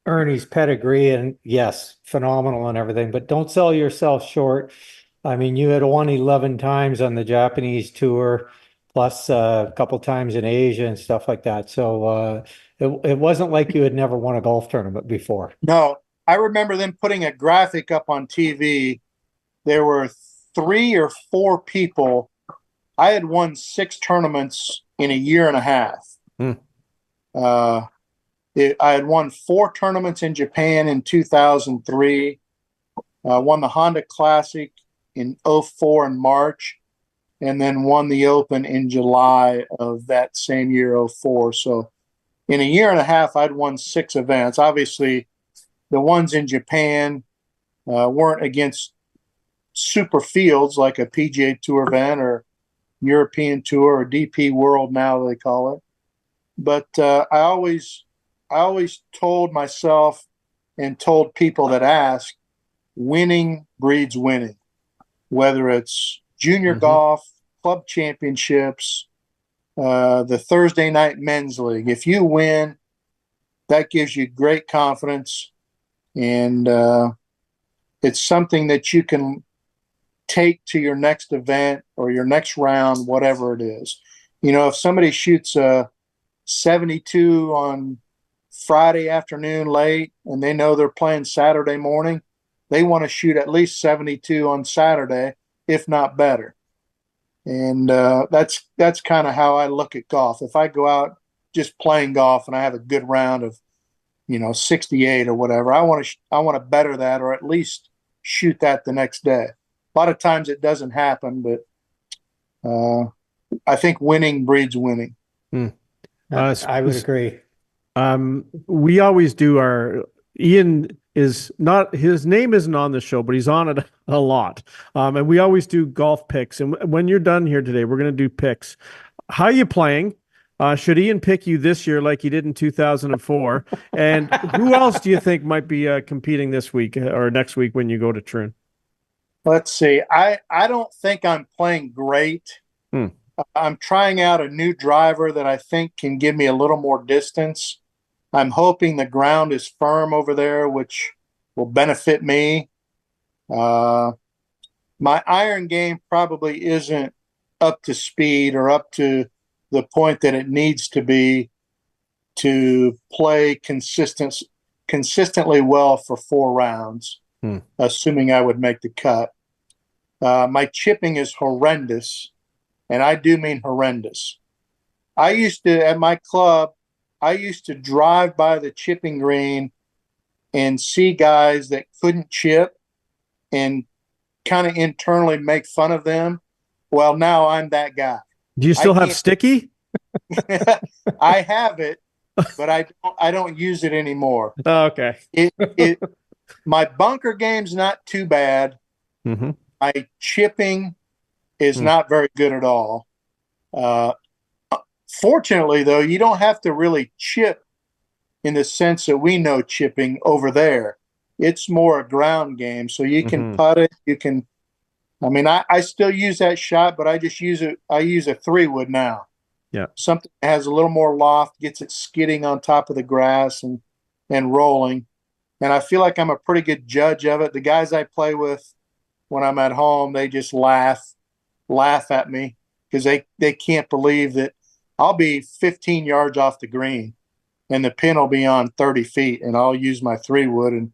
Ernie's pedigree, and yes, phenomenal and everything, but don't sell yourself short. I mean, you had won 11 times on the Japanese tour, plus a couple times in Asia and stuff like that. So it wasn't like you had never won a golf tournament before. No, I remember them putting a graphic up on TV. There were 3 or 4 people. I had won 6 tournaments in a year and a half. I had won 4 tournaments in Japan in 2003. Won the Honda Classic in 04 in March, and then won the Open in July of that same year, 04. So in a year and a half, I'd won 6 events. Obviously, the ones in Japan weren't against super fields like a PGA Tour event or European Tour or DP World now they call it. But I always told myself and told people that ask, winning breeds winning, whether it's junior golf, club championships, the Thursday night men's league. If you win, that gives you great confidence, and it's something that you can take to your next event or your next round, whatever it is. You know, if somebody shoots a 72 on Friday afternoon late and they know they're playing Saturday morning, they want to shoot at least 72 on Saturday, if not better. And that's kind of how I look at golf. If I go out just playing golf and I have a good round of, 68 or whatever, I want to better that, or at least shoot that the next day. A lot of times it doesn't happen, but I think winning breeds winning. I would agree. We always do Ian is not, his name isn't on the show, but he's on it a lot. And we always do golf picks. And when you're done here today, we're going to do picks. How are you playing? Should Ian pick you this year like he did in 2004? And who else do you think might be competing this week or next week when you go to Troon? Let's see. I don't think I'm playing great. I'm trying out a new driver that I think can give me a little more distance. I'm hoping the ground is firm over there, which will benefit me. My iron game probably isn't up to speed or up to the point that it needs to be to play consistently well for 4 rounds, assuming I would make the cut. My chipping is horrendous, and I do mean horrendous. At my club, I used to drive by the chipping green and see guys that couldn't chip and kind of internally make fun of them. Well, now I'm that guy. Do you still have sticky? I have it, but I don't use it anymore. Oh, okay. My bunker game's not too bad. Mm-hmm. My chipping is not very good at all. Fortunately, though, you don't have to really chip in the sense that we know chipping over there. It's more a ground game, so you can putt it. You can. I still use that shot, but I just use it. I use a 3-wood now. Yeah, something that has a little more loft, gets it skidding on top of the grass and rolling. And I feel like I'm a pretty good judge of it. The guys I play with when I'm at home, they just laugh at me because they can't believe that I'll be 15 yards off the green and the pin will be on 30 feet, and I'll use my 3-wood and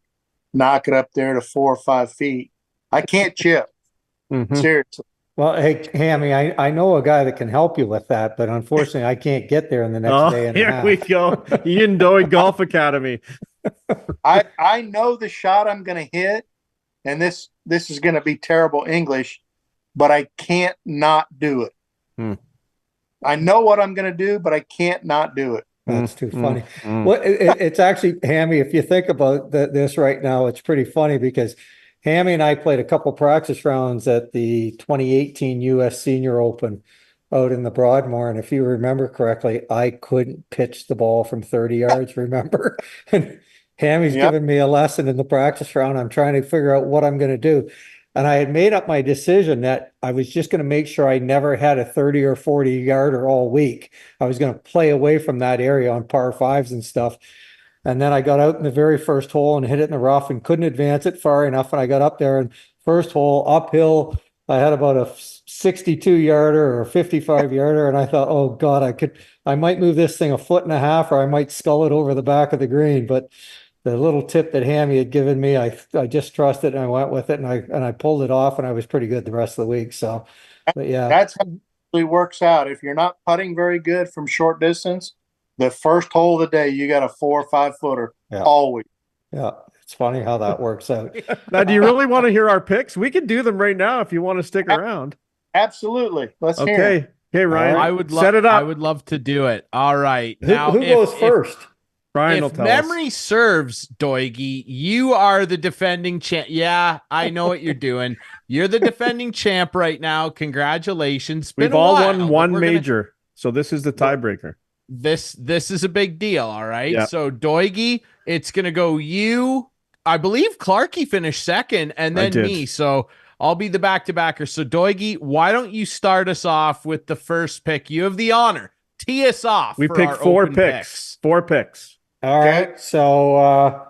knock it up there to 4 or 5 feet. I can't chip. Seriously. Well, hey, Hammy, I know a guy that can help you with that, but unfortunately, I can't get there in the next day and a half. Here we go. Ian Doig Golf Academy. I know the shot I'm going to hit, and this is going to be terrible English, but I can't not do it. I know what I'm going to do, but I can't not do it. That's too funny. Well, it's actually, Hammy, if you think about this right now, it's pretty funny because Hammy and I played a couple practice rounds at the 2018 U.S. Senior Open out in the Broadmoor. And if you remember correctly, I couldn't pitch the ball from 30 yards, remember? And Hammy's giving me a lesson in the practice round. I'm trying to figure out what I'm going to do. And I had made up my decision that I was just going to make sure I never had a 30 or 40 yarder all week. I was going to play away from that area on par 5s and stuff. And then I got out in the very first hole and hit it in the rough and couldn't advance it far enough. And I got up there and first hole uphill, I had about a 62 yarder or 55 yarder. And I thought, oh God, I might move this thing a foot and a half, or I might scull it over the back of the green. But the little tip that Hammy had given me, I just trusted and I went with it, and I pulled it off, and I was pretty good the rest of the week. So, but yeah, that's how it works out. If you're not putting very good from short distance, the first hole of the day, you got a 4 or 5 footer always. Yeah, it's funny how that works out. Now, do you really want to hear our picks? We can do them right now if you want to stick around. Absolutely. Let's hear it. Okay, Ryan. I would set it up. I would love to do it. All right. Now, who goes first? Brian will If tell memory us. serves, Doigie, you are the defending champ. Yeah, I know what you're doing. You're the defending champ right now. Congratulations. We've all won one major, so this is the tiebreaker. This is a big deal, all right? Yep. So, Doigie, it's going to go you. I believe Clarkey finished second, and then me. So, I'll be the back-to-backer. So, Doigie, why don't you start us off with the first pick? You have the honor. Tee us off. We for picked our 4 open picks. 4 picks. All right. So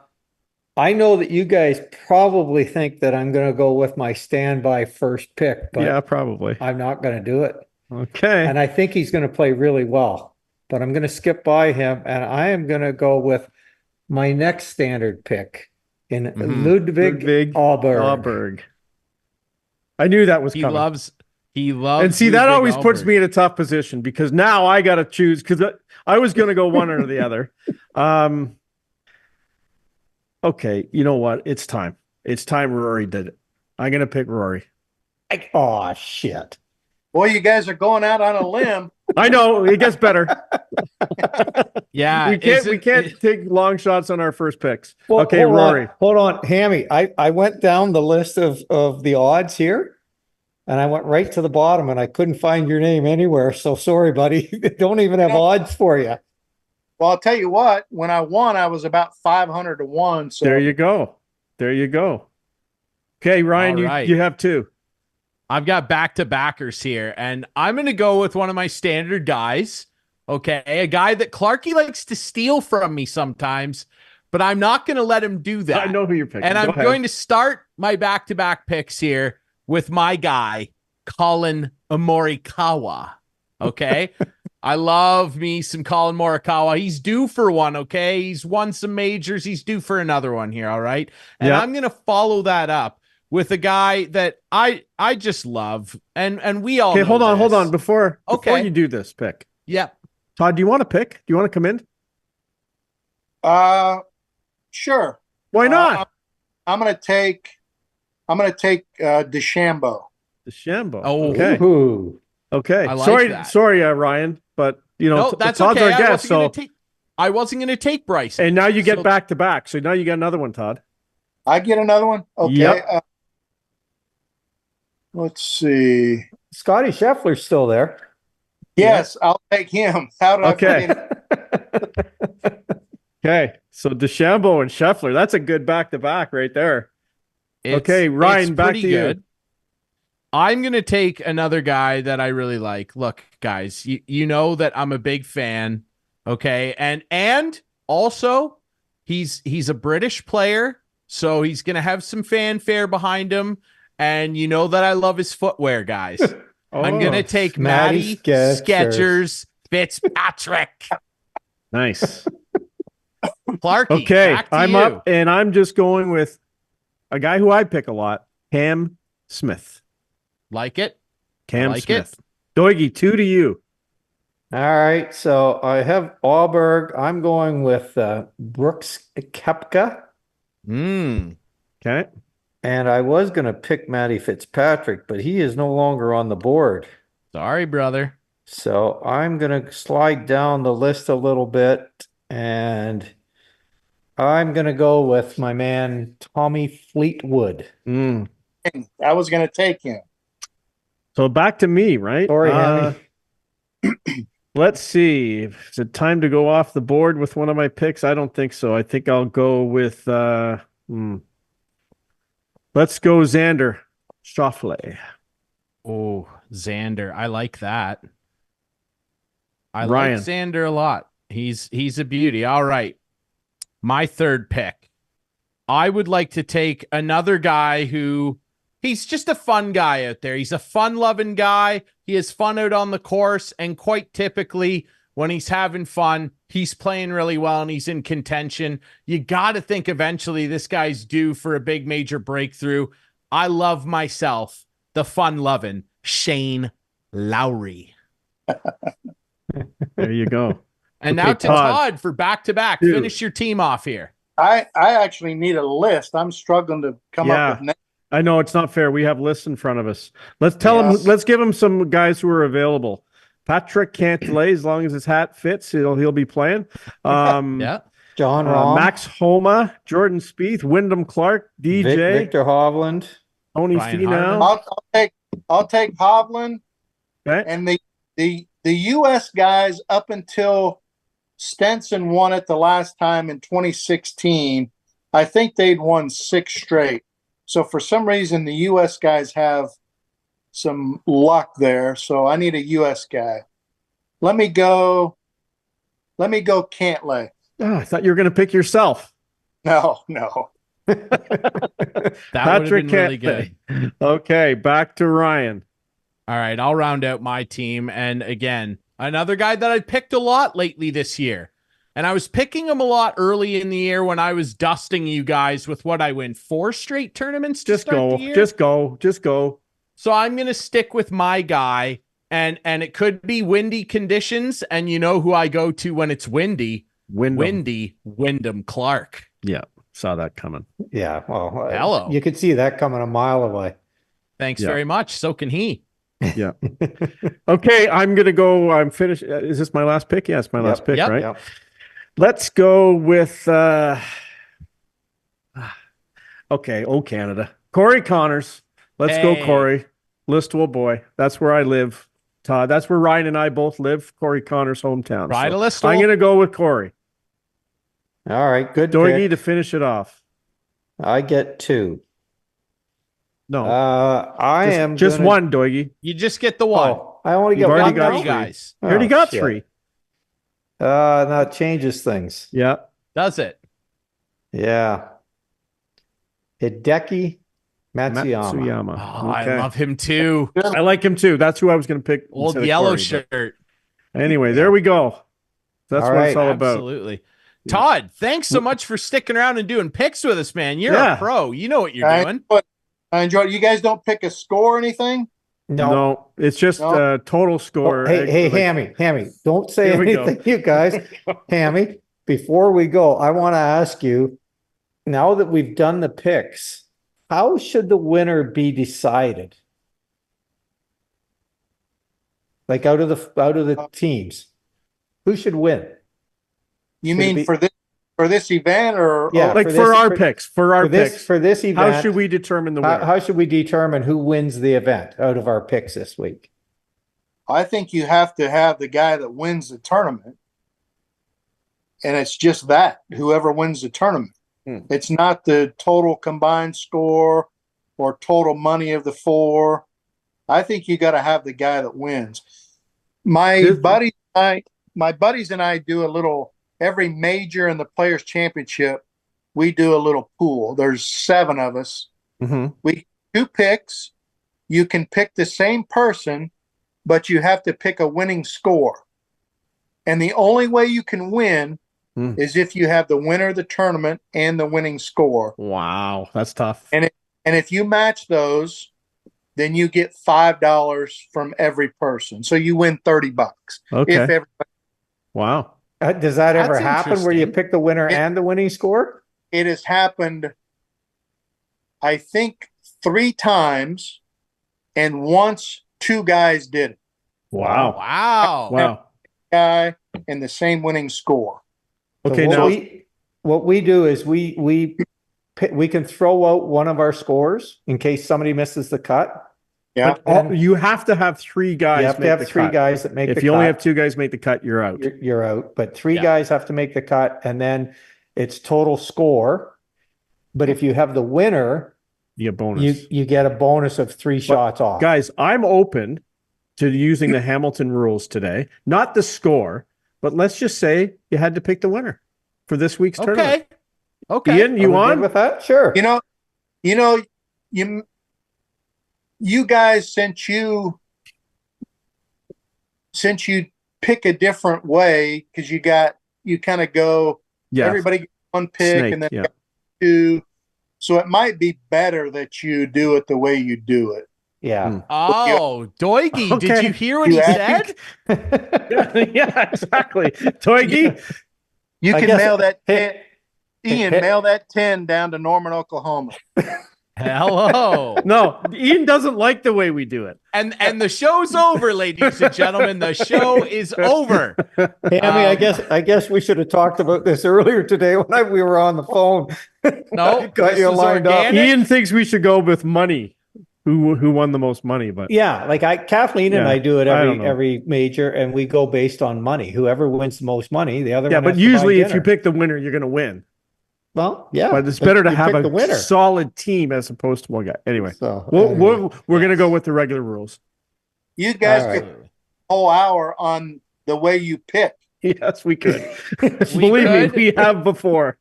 I know that you guys probably think that I'm going to go with my standby first pick, but Yeah, probably. I'm not going to do it. Okay. And I think he's going to play really well, but I'm going to skip by him and I am going to go with my next standard pick in Ludwig Ahlberg. Ahlberg. I knew that was He coming. loves And see, that always puts me in a tough position because now I got to choose because I was going to go one or the other. Okay, you know what? It's time. It's time Rory did it. I'm going to pick Rory. Oh, shit. Boy, you guys are going out on a limb. I know. It gets better. Yeah. we can't take long shots on our first picks. Well, okay, Rory. Hold on, Hammy. I went down the list of the odds here and I went right to the bottom and I couldn't find your name anywhere. So sorry, buddy. They don't even have odds for you. Well, I'll tell you what, when I won, I was about 500 to 1. So There you go. There you go. Okay, Ryan, you have two. I've got back-to-backers here, and I'm going to go with one of my standard guys, okay? A guy that Clarkey likes to steal from me sometimes, but I'm not going to let him do that. I know who you're picking. And I'm going to start my back-to-back picks here with my guy, Colin Morikawa, okay? I love me some Colin Morikawa. He's due for one, okay? He's won some majors. He's due for another one here, all right? And I'm going to follow that up with a guy that I just love, and we all. Okay, hold on. Before you do this pick, yep. Todd, do you want to pick? Do you want to come in? Sure. Why not? I'm gonna take DeChambeau. DeChambeau. Oh, okay. Ooh. Okay. I like that. Sorry, Ryan, but that's Todd's okay. our guest, I wasn't going to take Bryce. And now you get back to back. So now you got another one, Todd. I get another one. Okay. Yep. Let's see. Scotty Scheffler's still there. Yes, I'll take him. How did I forget? Okay. So DeChambeau and Scheffler. That's a good back-to-back right there. Okay, Ryan, back to you. I'm going to take another guy that I really like. Look, guys, you know that I'm a big fan, okay? And also he's a British player, so he's going to have some fanfare behind him, and you know that I love his footwear, guys. I'm going to take Matty Skechers Fitzpatrick. Nice. Clarkey, okay, I'm up, and I'm just going with a guy who I pick a lot, Cam Smith. Like it? Cam Smith. Doigie, 2 to you. All right, so I have Ahlberg. I'm going with Brooks Koepka. Okay. And I was going to pick Matty Fitzpatrick, but he is no longer on the board. Sorry, brother. So I'm going to slide down the list a little bit, and I'm going to go with my man, Tommy Fleetwood. I was going to take him. So back to me, right? Sorry, let's see. Is it time to go off the board with one of my picks? I don't think so. I think I'll go with let's go Xander Schauffele. Oh, Xander. I like that. I Ryan. like Xander a lot. He's a beauty. All right. My third pick. I would like to take another guy who he's just a fun guy out there. He's a fun-loving guy. He has fun out on the course, and quite typically when he's having fun, he's playing really well and he's in contention. You got to think eventually this guy's due for a big major breakthrough. I love myself, the fun-loving Shane Lowry. There you go. And now to Todd for back-to-back. Finish your team off here. I actually need a list. I'm struggling to come up with names. I know it's not fair. We have lists in front of us. Let's tell him. Let's give him some guys who are available. Patrick Cantlay, as long as his hat fits, he'll be playing. John Rahm, Max Homa, Jordan Spieth, Wyndham Clark, DJ, Victor Hovland, Tony Finau. I'll take Hovland. Okay. And the U.S. guys up until Stenson won it the last time in 2016. I think they'd won 6 straight. So for some reason, the U.S. guys have some luck there. So I need a U.S. guy. Let me go Cantlay. Oh, I thought you were going to pick yourself. No. That would have Patrick been really Cantlay. good. Okay, back to Ryan. All right, I'll round out my team. And again, another guy that I picked a lot lately this year. And I was picking him a lot early in the year when I was dusting you guys with what I win 4 straight tournaments to Just start go. the year. Just go. So I'm going to stick with my guy, and it could be windy conditions, and you know who I go to when it's windy? Wyndham Clark. Yeah, saw that coming. Yeah. Well, Hello. you could see that coming a mile away. Thanks Yeah. very much. So can he. Yeah. Okay, I'm gonna go. I'm finished. Is this my last pick? Yeah, it's my last pick, Yep. right? Yep. Let's go with. Okay, Canada. Corey Connors. Let's go, Hey. Corey. Listowel boy. That's where I live. Todd. That's where Ryan and I both live. Corey Connors' hometown. Right, So Listowel. I'm gonna go with Corey. All right. Good Doigy pick. to finish it off. I get 2. No, I am just gonna- one, Doigy. You just get the one. Oh, I only You've get already one got now? You guys. You already Oh, got shit. 3. That changes things. Yeah. Does it? Yeah. Hideki Matsuyama. Matsuyama. Oh, I love him too. I like him too. That's who I was going to pick. Old instead of yellow Corey, shirt. but Anyway, there we go. That's All what right. it's all about. Absolutely. Todd, thanks so much for sticking around and doing picks with us, man. You're Yeah. a pro. You know what you're doing. I enjoy it. You guys don't pick a score or anything? No, it's just No. total score. Oh, hey, Like- Hammy, don't say Here we go. anything, you guys. Hammy, before we go, I want to ask you, now that we've done the picks, how should the winner be decided? Like out of the teams, who should win? You Should it mean be- for this event or Yeah. Like for for this- our for- picks, for our picks. For this event, How should we determine the winner? how should we determine who wins the event out of our picks this week? I think you have to have the guy that wins the tournament. And it's just that, whoever wins the tournament. It's not the total combined score or total money of the 4. I think you got to have the guy that wins. My buddies and I do a little every major in the Players Championship. We do a little pool. There's 7 of us. Mhm. We 2 picks. You can pick the same person, but you have to pick a winning score. And the only way you can win is if you have the winner of the tournament and the winning score. Wow, that's tough. And if you match those, then you get $5 from every person. So you win $30. Okay. If everybody, Wow. Does that ever That's happen where you interesting. pick the winner It- and the winning score? it has happened, I think 3 times, and once 2 guys did it. Wow. Wow. Wow. Guy and the same winning score. Okay, So now what we do is we can throw out one of our scores in case somebody misses the cut. Yeah. but you have to have 3 guys. You have to make have the 3 cut. guys that make If the you cut. only have 2 guys make the cut, you're out. You're out. But 3 Yeah. guys have to make the cut, and then it's total score. But if you have the winner, You get bonus. you get a bonus of 3 shots off. Guys, I'm open to using the Hamilton rules today. Not the score, but let's just say you had to pick the winner for this week's tournament. Okay. Okay. Ian, you Are we good on? with that? Sure. You guys, since you pick a different way, because you kind of go, Yeah. everybody gets 1 pick Snake, and then yeah. 2. So it might be better that you do it the way you do it. Yeah. Oh, Doigy, Okay. did you hear what You he ask- said? Yeah, exactly. Toigi, You I can guess- mail that Hey, 10, Ian, hey. mail that 10 down to Norman, Oklahoma. Hello. no, Ian doesn't like the way we do it. And the show's over, ladies and gentlemen. The show is over. Hammy, I guess we should have talked about this earlier today when we were on the phone. No, Got this you is lined up. organic. Ian thinks we should go with money. Who won the most money? But Yeah, like Kathleen and Yeah, I do it I don't know. every major, and we go based on money. Whoever wins the most money, the other yeah, one but has to buy usually if you dinner. pick the winner, you're going to win. Well, yeah, But it's better to you have pick the a winner. solid team as opposed to one guy. Anyway, So, we're anyway. going to go with the regular rules. You guys All right. get a whole hour on the way you pick. Yes, we could. We Believe me, could. we have before.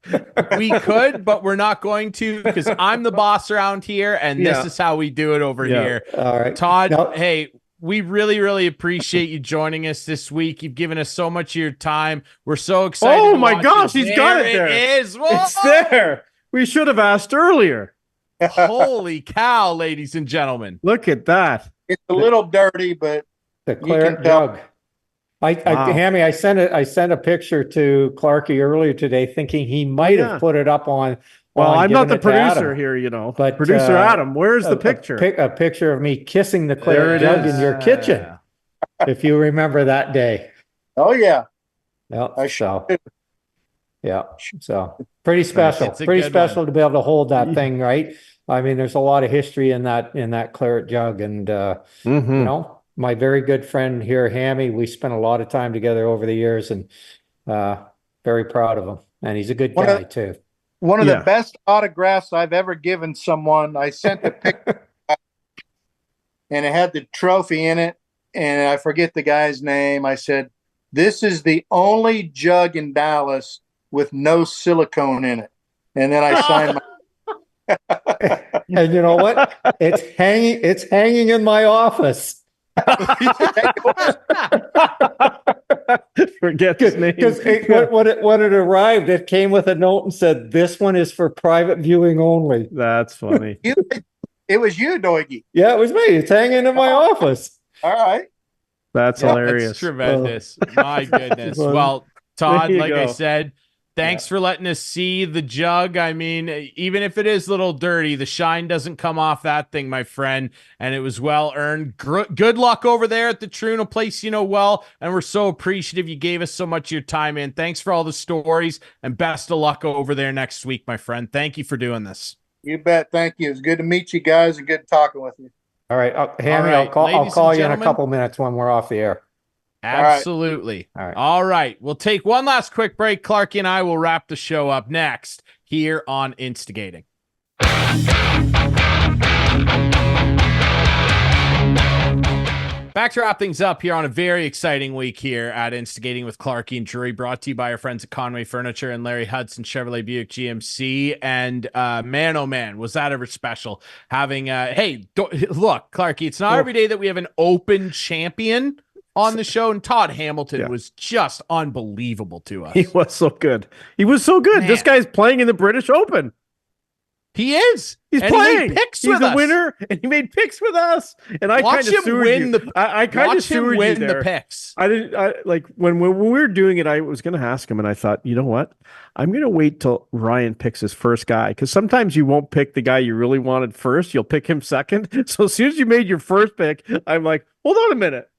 We could, but we're not going to because I'm the boss around here, and this Yeah. is how we do it over Yeah. here. All right. Todd, Now- hey, we really, really appreciate you joining us this week. You've given us so much of your time. We're so excited. Oh to my watch gosh, he's got it there. It is. Whoa! It's there. We should have asked earlier. Holy cow, ladies and gentlemen. Look at that. It's a little dirty, but The can claret tell. jug. Wow. Hammy, I sent a picture to Clarkey earlier today, thinking he might yeah. have put it up on. Well, on I'm not giving the it to Adam. producer here, you know. But, Producer Adam, where's the A picture? a picture of me kissing the There claret it jug is. in your kitchen, if you remember that day. Oh yeah, Yeah, I so do. yeah, so pretty special, It's a pretty good special one. to be able to hold that Yeah. thing, right? I mean, there's a lot of history in that claret jug, and Mhm. you know, my very good friend here, Hammy, we spent a lot of time together over the years, and very proud of him, and he's a good One of- guy too. one of Yeah. the best autographs I've ever given someone. I sent the picture, and it had the trophy in it, and I forget the guy's name. I said, "This is the only jug in Dallas with no silicone in it," and then I signed And you know what? It's hanging in my office. Forget his name. Because when it arrived, it came with a note and said, "This one is for private viewing only." That's funny. It was you, Doigie. Yeah, it was me. It's hanging in my office. All right. That's Yeah, hilarious. It's tremendous. My goodness. Well, Well, Todd, there you like I go. said, thanks for letting us see the jug. I mean, even if it is a little dirty, the shine doesn't come off that thing, my friend. And it was well earned. Good luck over there at the Troon, a place you know well. And we're so appreciative you gave us so much of your time, man. Thanks for all the stories and best of luck over there next week, my friend. Thank you for doing this. You bet. Thank you. It's good to meet you guys and good talking with you. All right, Hammy, All right, I'll ladies call and you in a gentlemen. couple minutes when we're off the air. right. Absolutely. All right. All right. We'll take one last quick break. Clarkey and I will wrap the show up next here on Instigating. Back to wrap things up here on a very exciting week here at Instigating with Clarkey and Drury, brought to you by our friends at Conway Furniture and Larry Hudson Chevrolet Buick GMC. And man, oh man, was that ever special having look, Clarkey, it's not every day that we have an open champion on the show, and Todd Hamilton Yeah. was just unbelievable to us. He was so good. He was so good. Man. This guy's playing in the British Open. He is. He's And he playing. made picks He's with a us. winner, and he made picks with us. And I Watch kind of him sued win you. the- I kind of Watch him sued you win there. the picks. I like when we were doing it. I was going to ask him, and I thought, you know what? I'm going to wait till Ryan picks his first guy, because sometimes you won't pick the guy you really wanted first. You'll pick him second. So as soon as you made your first pick, I'm like, hold on a minute.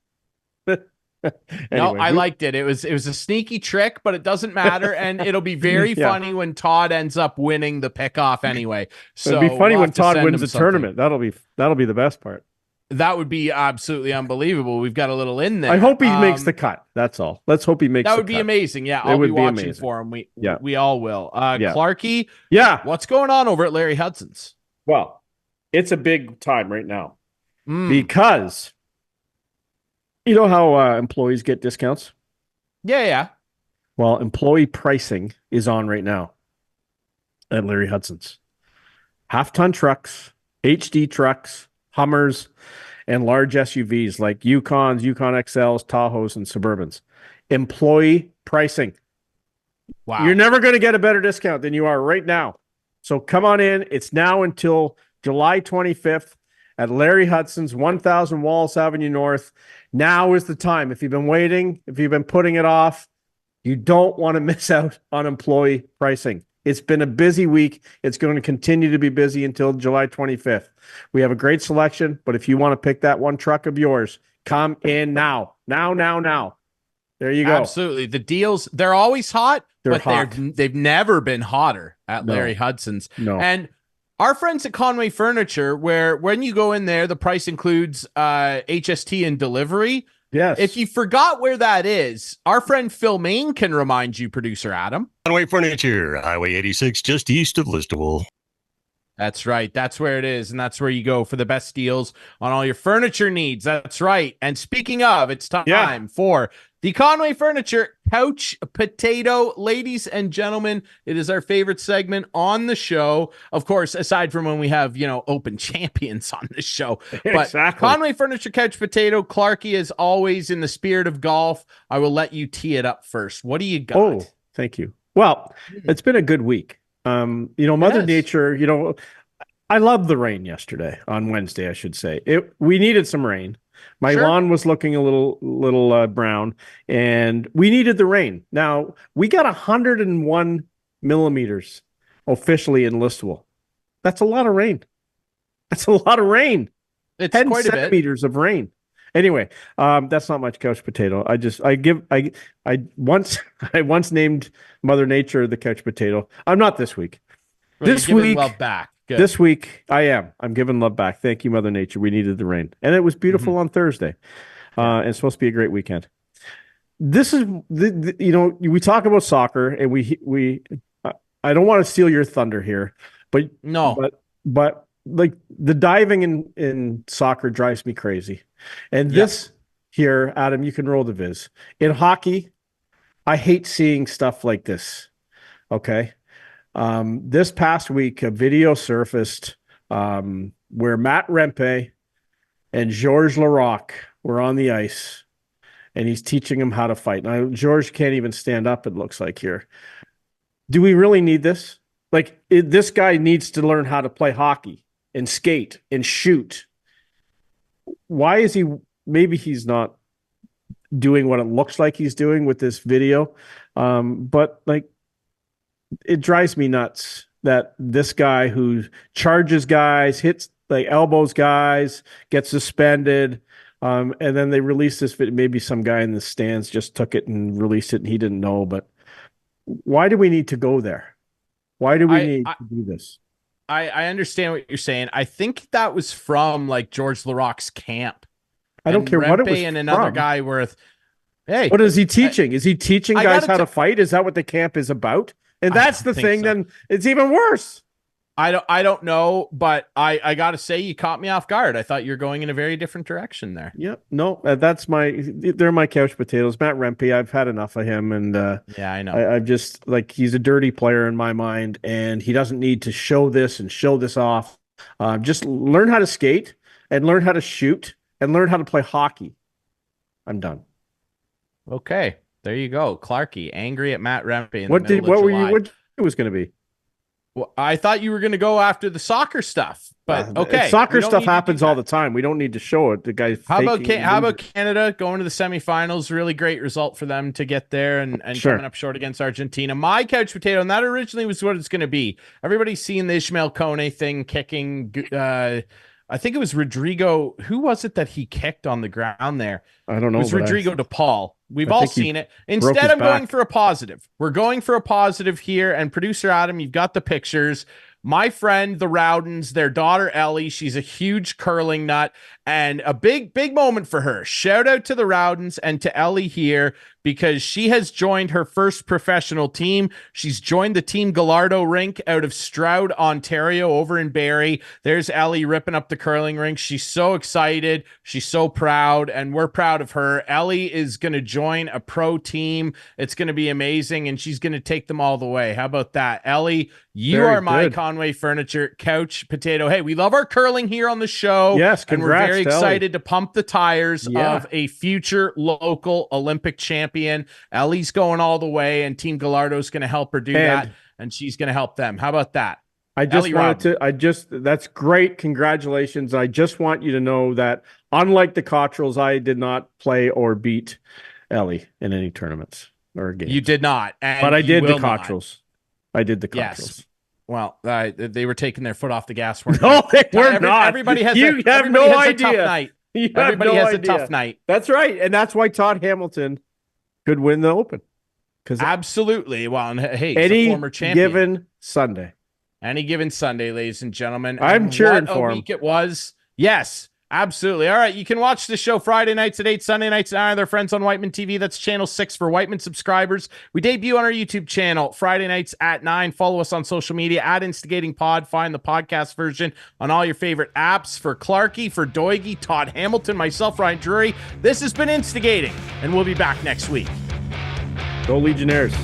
No, Anyway, I liked it. It was a sneaky trick, but it doesn't matter, and it'll be very Yeah. funny when Todd ends up winning the pickoff anyway. So It'd be funny we'll when have to Todd send wins him the something. tournament. That'll be the best part. That would be absolutely unbelievable. We've got a little in there. I hope he makes the cut. That's all. Let's hope he makes. That the would be cut. amazing. Yeah, It I'll be would be watching amazing. for him. Yeah. We all will. Yeah. Clarkey, Yeah. what's going on over at Larry Hudson's? Well, it's a big time right now Mm. because you know how employees get discounts. Yeah. Well, employee pricing is on right now at Larry Hudson's. Half-ton trucks, HD trucks, Hummers, and large SUVs like Yukons, Yukon XLs, Tahoes, and Suburbans. Employee pricing. Wow. You're never going to get a better discount than you are right now. So come on in. It's now until July 25th at Larry Hudson's, 1000 Wallace Avenue North. Now is the time. If you've been waiting, if you've been putting it off, you don't want to miss out on employee pricing. It's been a busy week. It's going to continue to be busy until July 25th. We have a great selection, but if you want to pick that one truck of yours, come in now. Now. There you go. Absolutely. The deals, they're always hot, They're but hot. they've never been hotter at No. Larry Hudson's. No. And our friends at Conway Furniture, where when you go in there, the price includes HST and delivery. Yes. If you forgot where that is, our friend Phil Main can remind you, producer Adam. Conway Furniture, Highway 86, just east of Listowel. That's right. That's where it is. And that's where you go for the best deals on all your furniture needs. That's right. And speaking of, it's time for The Conway Furniture Couch Potato. Ladies and gentlemen, it is our favorite segment on the show. Of course, aside from when we have, open champions on the show. But Exactly. Conway Furniture Couch Potato, Clarkey, as always, in the spirit of golf, I will let you tee it up first. What do you got? Oh, thank you. Well, it's been a good week. Mother Nature, I loved the rain yesterday, on Wednesday, I should say. We needed some rain. My lawn was looking a little brown, and we needed the rain. Now, we got 101 millimeters officially in Listowel. That's a lot of rain. It's quite a bit. Centimeters of rain. Anyway, that's not much couch potato. I once named Mother Nature the couch potato. I'm not this week. Well, this week, love back. Good. This week, I am. I'm giving love back. Thank you, Mother Nature. We needed the rain, and it was beautiful on Thursday. And it's supposed to be a great weekend. This is we talk about soccer, and we. I don't want to steal your thunder here, but no, but like the diving in soccer drives me crazy, and this here, Adam, you can roll the viz. In hockey, I hate seeing stuff like this. Okay. This past week, a video surfaced where Matt Rempe and Georges Larac were on the ice, and he's teaching him how to fight. Now, Georges can't even stand up, it looks like here. Do we really need this? This guy needs to learn how to play hockey and skate and shoot. Why is he? Maybe he's not doing what it looks like he's doing with this video, but it drives me nuts that this guy who charges guys, hits elbows guys, gets suspended, and then they release this video. Maybe some guy in the stands just took it and released it and he didn't know, but why do we need to go there? Why do we need to do this? I understand what you're saying. I think that was from Georges Laroc's camp. I don't care what it was and another guy hey. What is he teaching? Is he teaching guys how to fight? Is that what the camp is about? And that's the thing, then it's even worse. I don't know, but I got to say, you caught me off guard. I thought you were going in a very different direction there. Yep. No, they're my couch potatoes. Matt Rempe, I've had enough of him. And yeah, I know. I've just he's a dirty player in my mind, and he doesn't need to show this off. Just learn how to skate and learn how to shoot and learn how to play hockey. I'm done. Okay. There you go. Clarkey, angry at Matt Rempe. What it was going to be? Well, I thought you were going to go after the soccer stuff, but okay. Soccer stuff happens all the time. We don't need to show it. The guy. How about Canada going to the semifinals? Really great result for them to get there and coming up short against Argentina. My couch potato, and that originally was what it's going to be. Everybody's seen the Ishmael Kone thing kicking. I think it was Rodrigo. Who was it that he kicked on the ground there? I don't know. It was Rodrigo DePaul. We've all seen it. Instead, I'm going for a positive. We're going for a positive here. And producer Adam, you've got the pictures. My friend, the Rowdens, their daughter, Ellie, she's a huge curling nut and a big, big moment for her. Shout out to the Rowdens and to Ellie here because she has joined her first professional team. She's joined the Team Gallardo rink out of Stroud, Ontario, over in Barrie. There's Ellie ripping up the curling rink. She's so excited. She's so proud, and we're proud of her. Ellie is going to join a pro team. It's going to be amazing, and she's going to take them all the way. How about that? Ellie, you are my Conway Furniture Couch Potato. Hey, we love our curling here on the show. Yes, congrats, and we're very excited to pump the tires of a future local Olympic champion. Ellie's going all the way, and Team Gallardo is going to help her do that, and she's going to help them. How about that? That's great. Congratulations. I just want you to know that unlike the Cottrells, I did not play or beat Ellie in any tournaments or games. You did not. But I did the Cottrells. I did the Cottrells. Yes. Well, they were taking their foot off the gas. Weren't no, they were not. Everybody has you have no idea. A tough night. Everybody has a tough night. That's right. And that's why Todd Hamilton could win the Open. Absolutely. Well, and hey, any a former champion. given Sunday. Any given Sunday, ladies and gentlemen. I'm cheering for him. Week it was. Yes. Absolutely. All right. You can watch the show Friday nights at 8, Sunday nights at 9. They're friends on Whiteman TV. That's channel 6 for Whiteman subscribers. We debut on our YouTube channel Friday nights at 9. Follow us on social media at Instigating Pod. Find the podcast version on all your favorite apps. For Clarkey, for Doigy, Todd Hamilton, myself, Ryan Drury, this has been Instigating, and we'll be back next week. Go Legionnaires.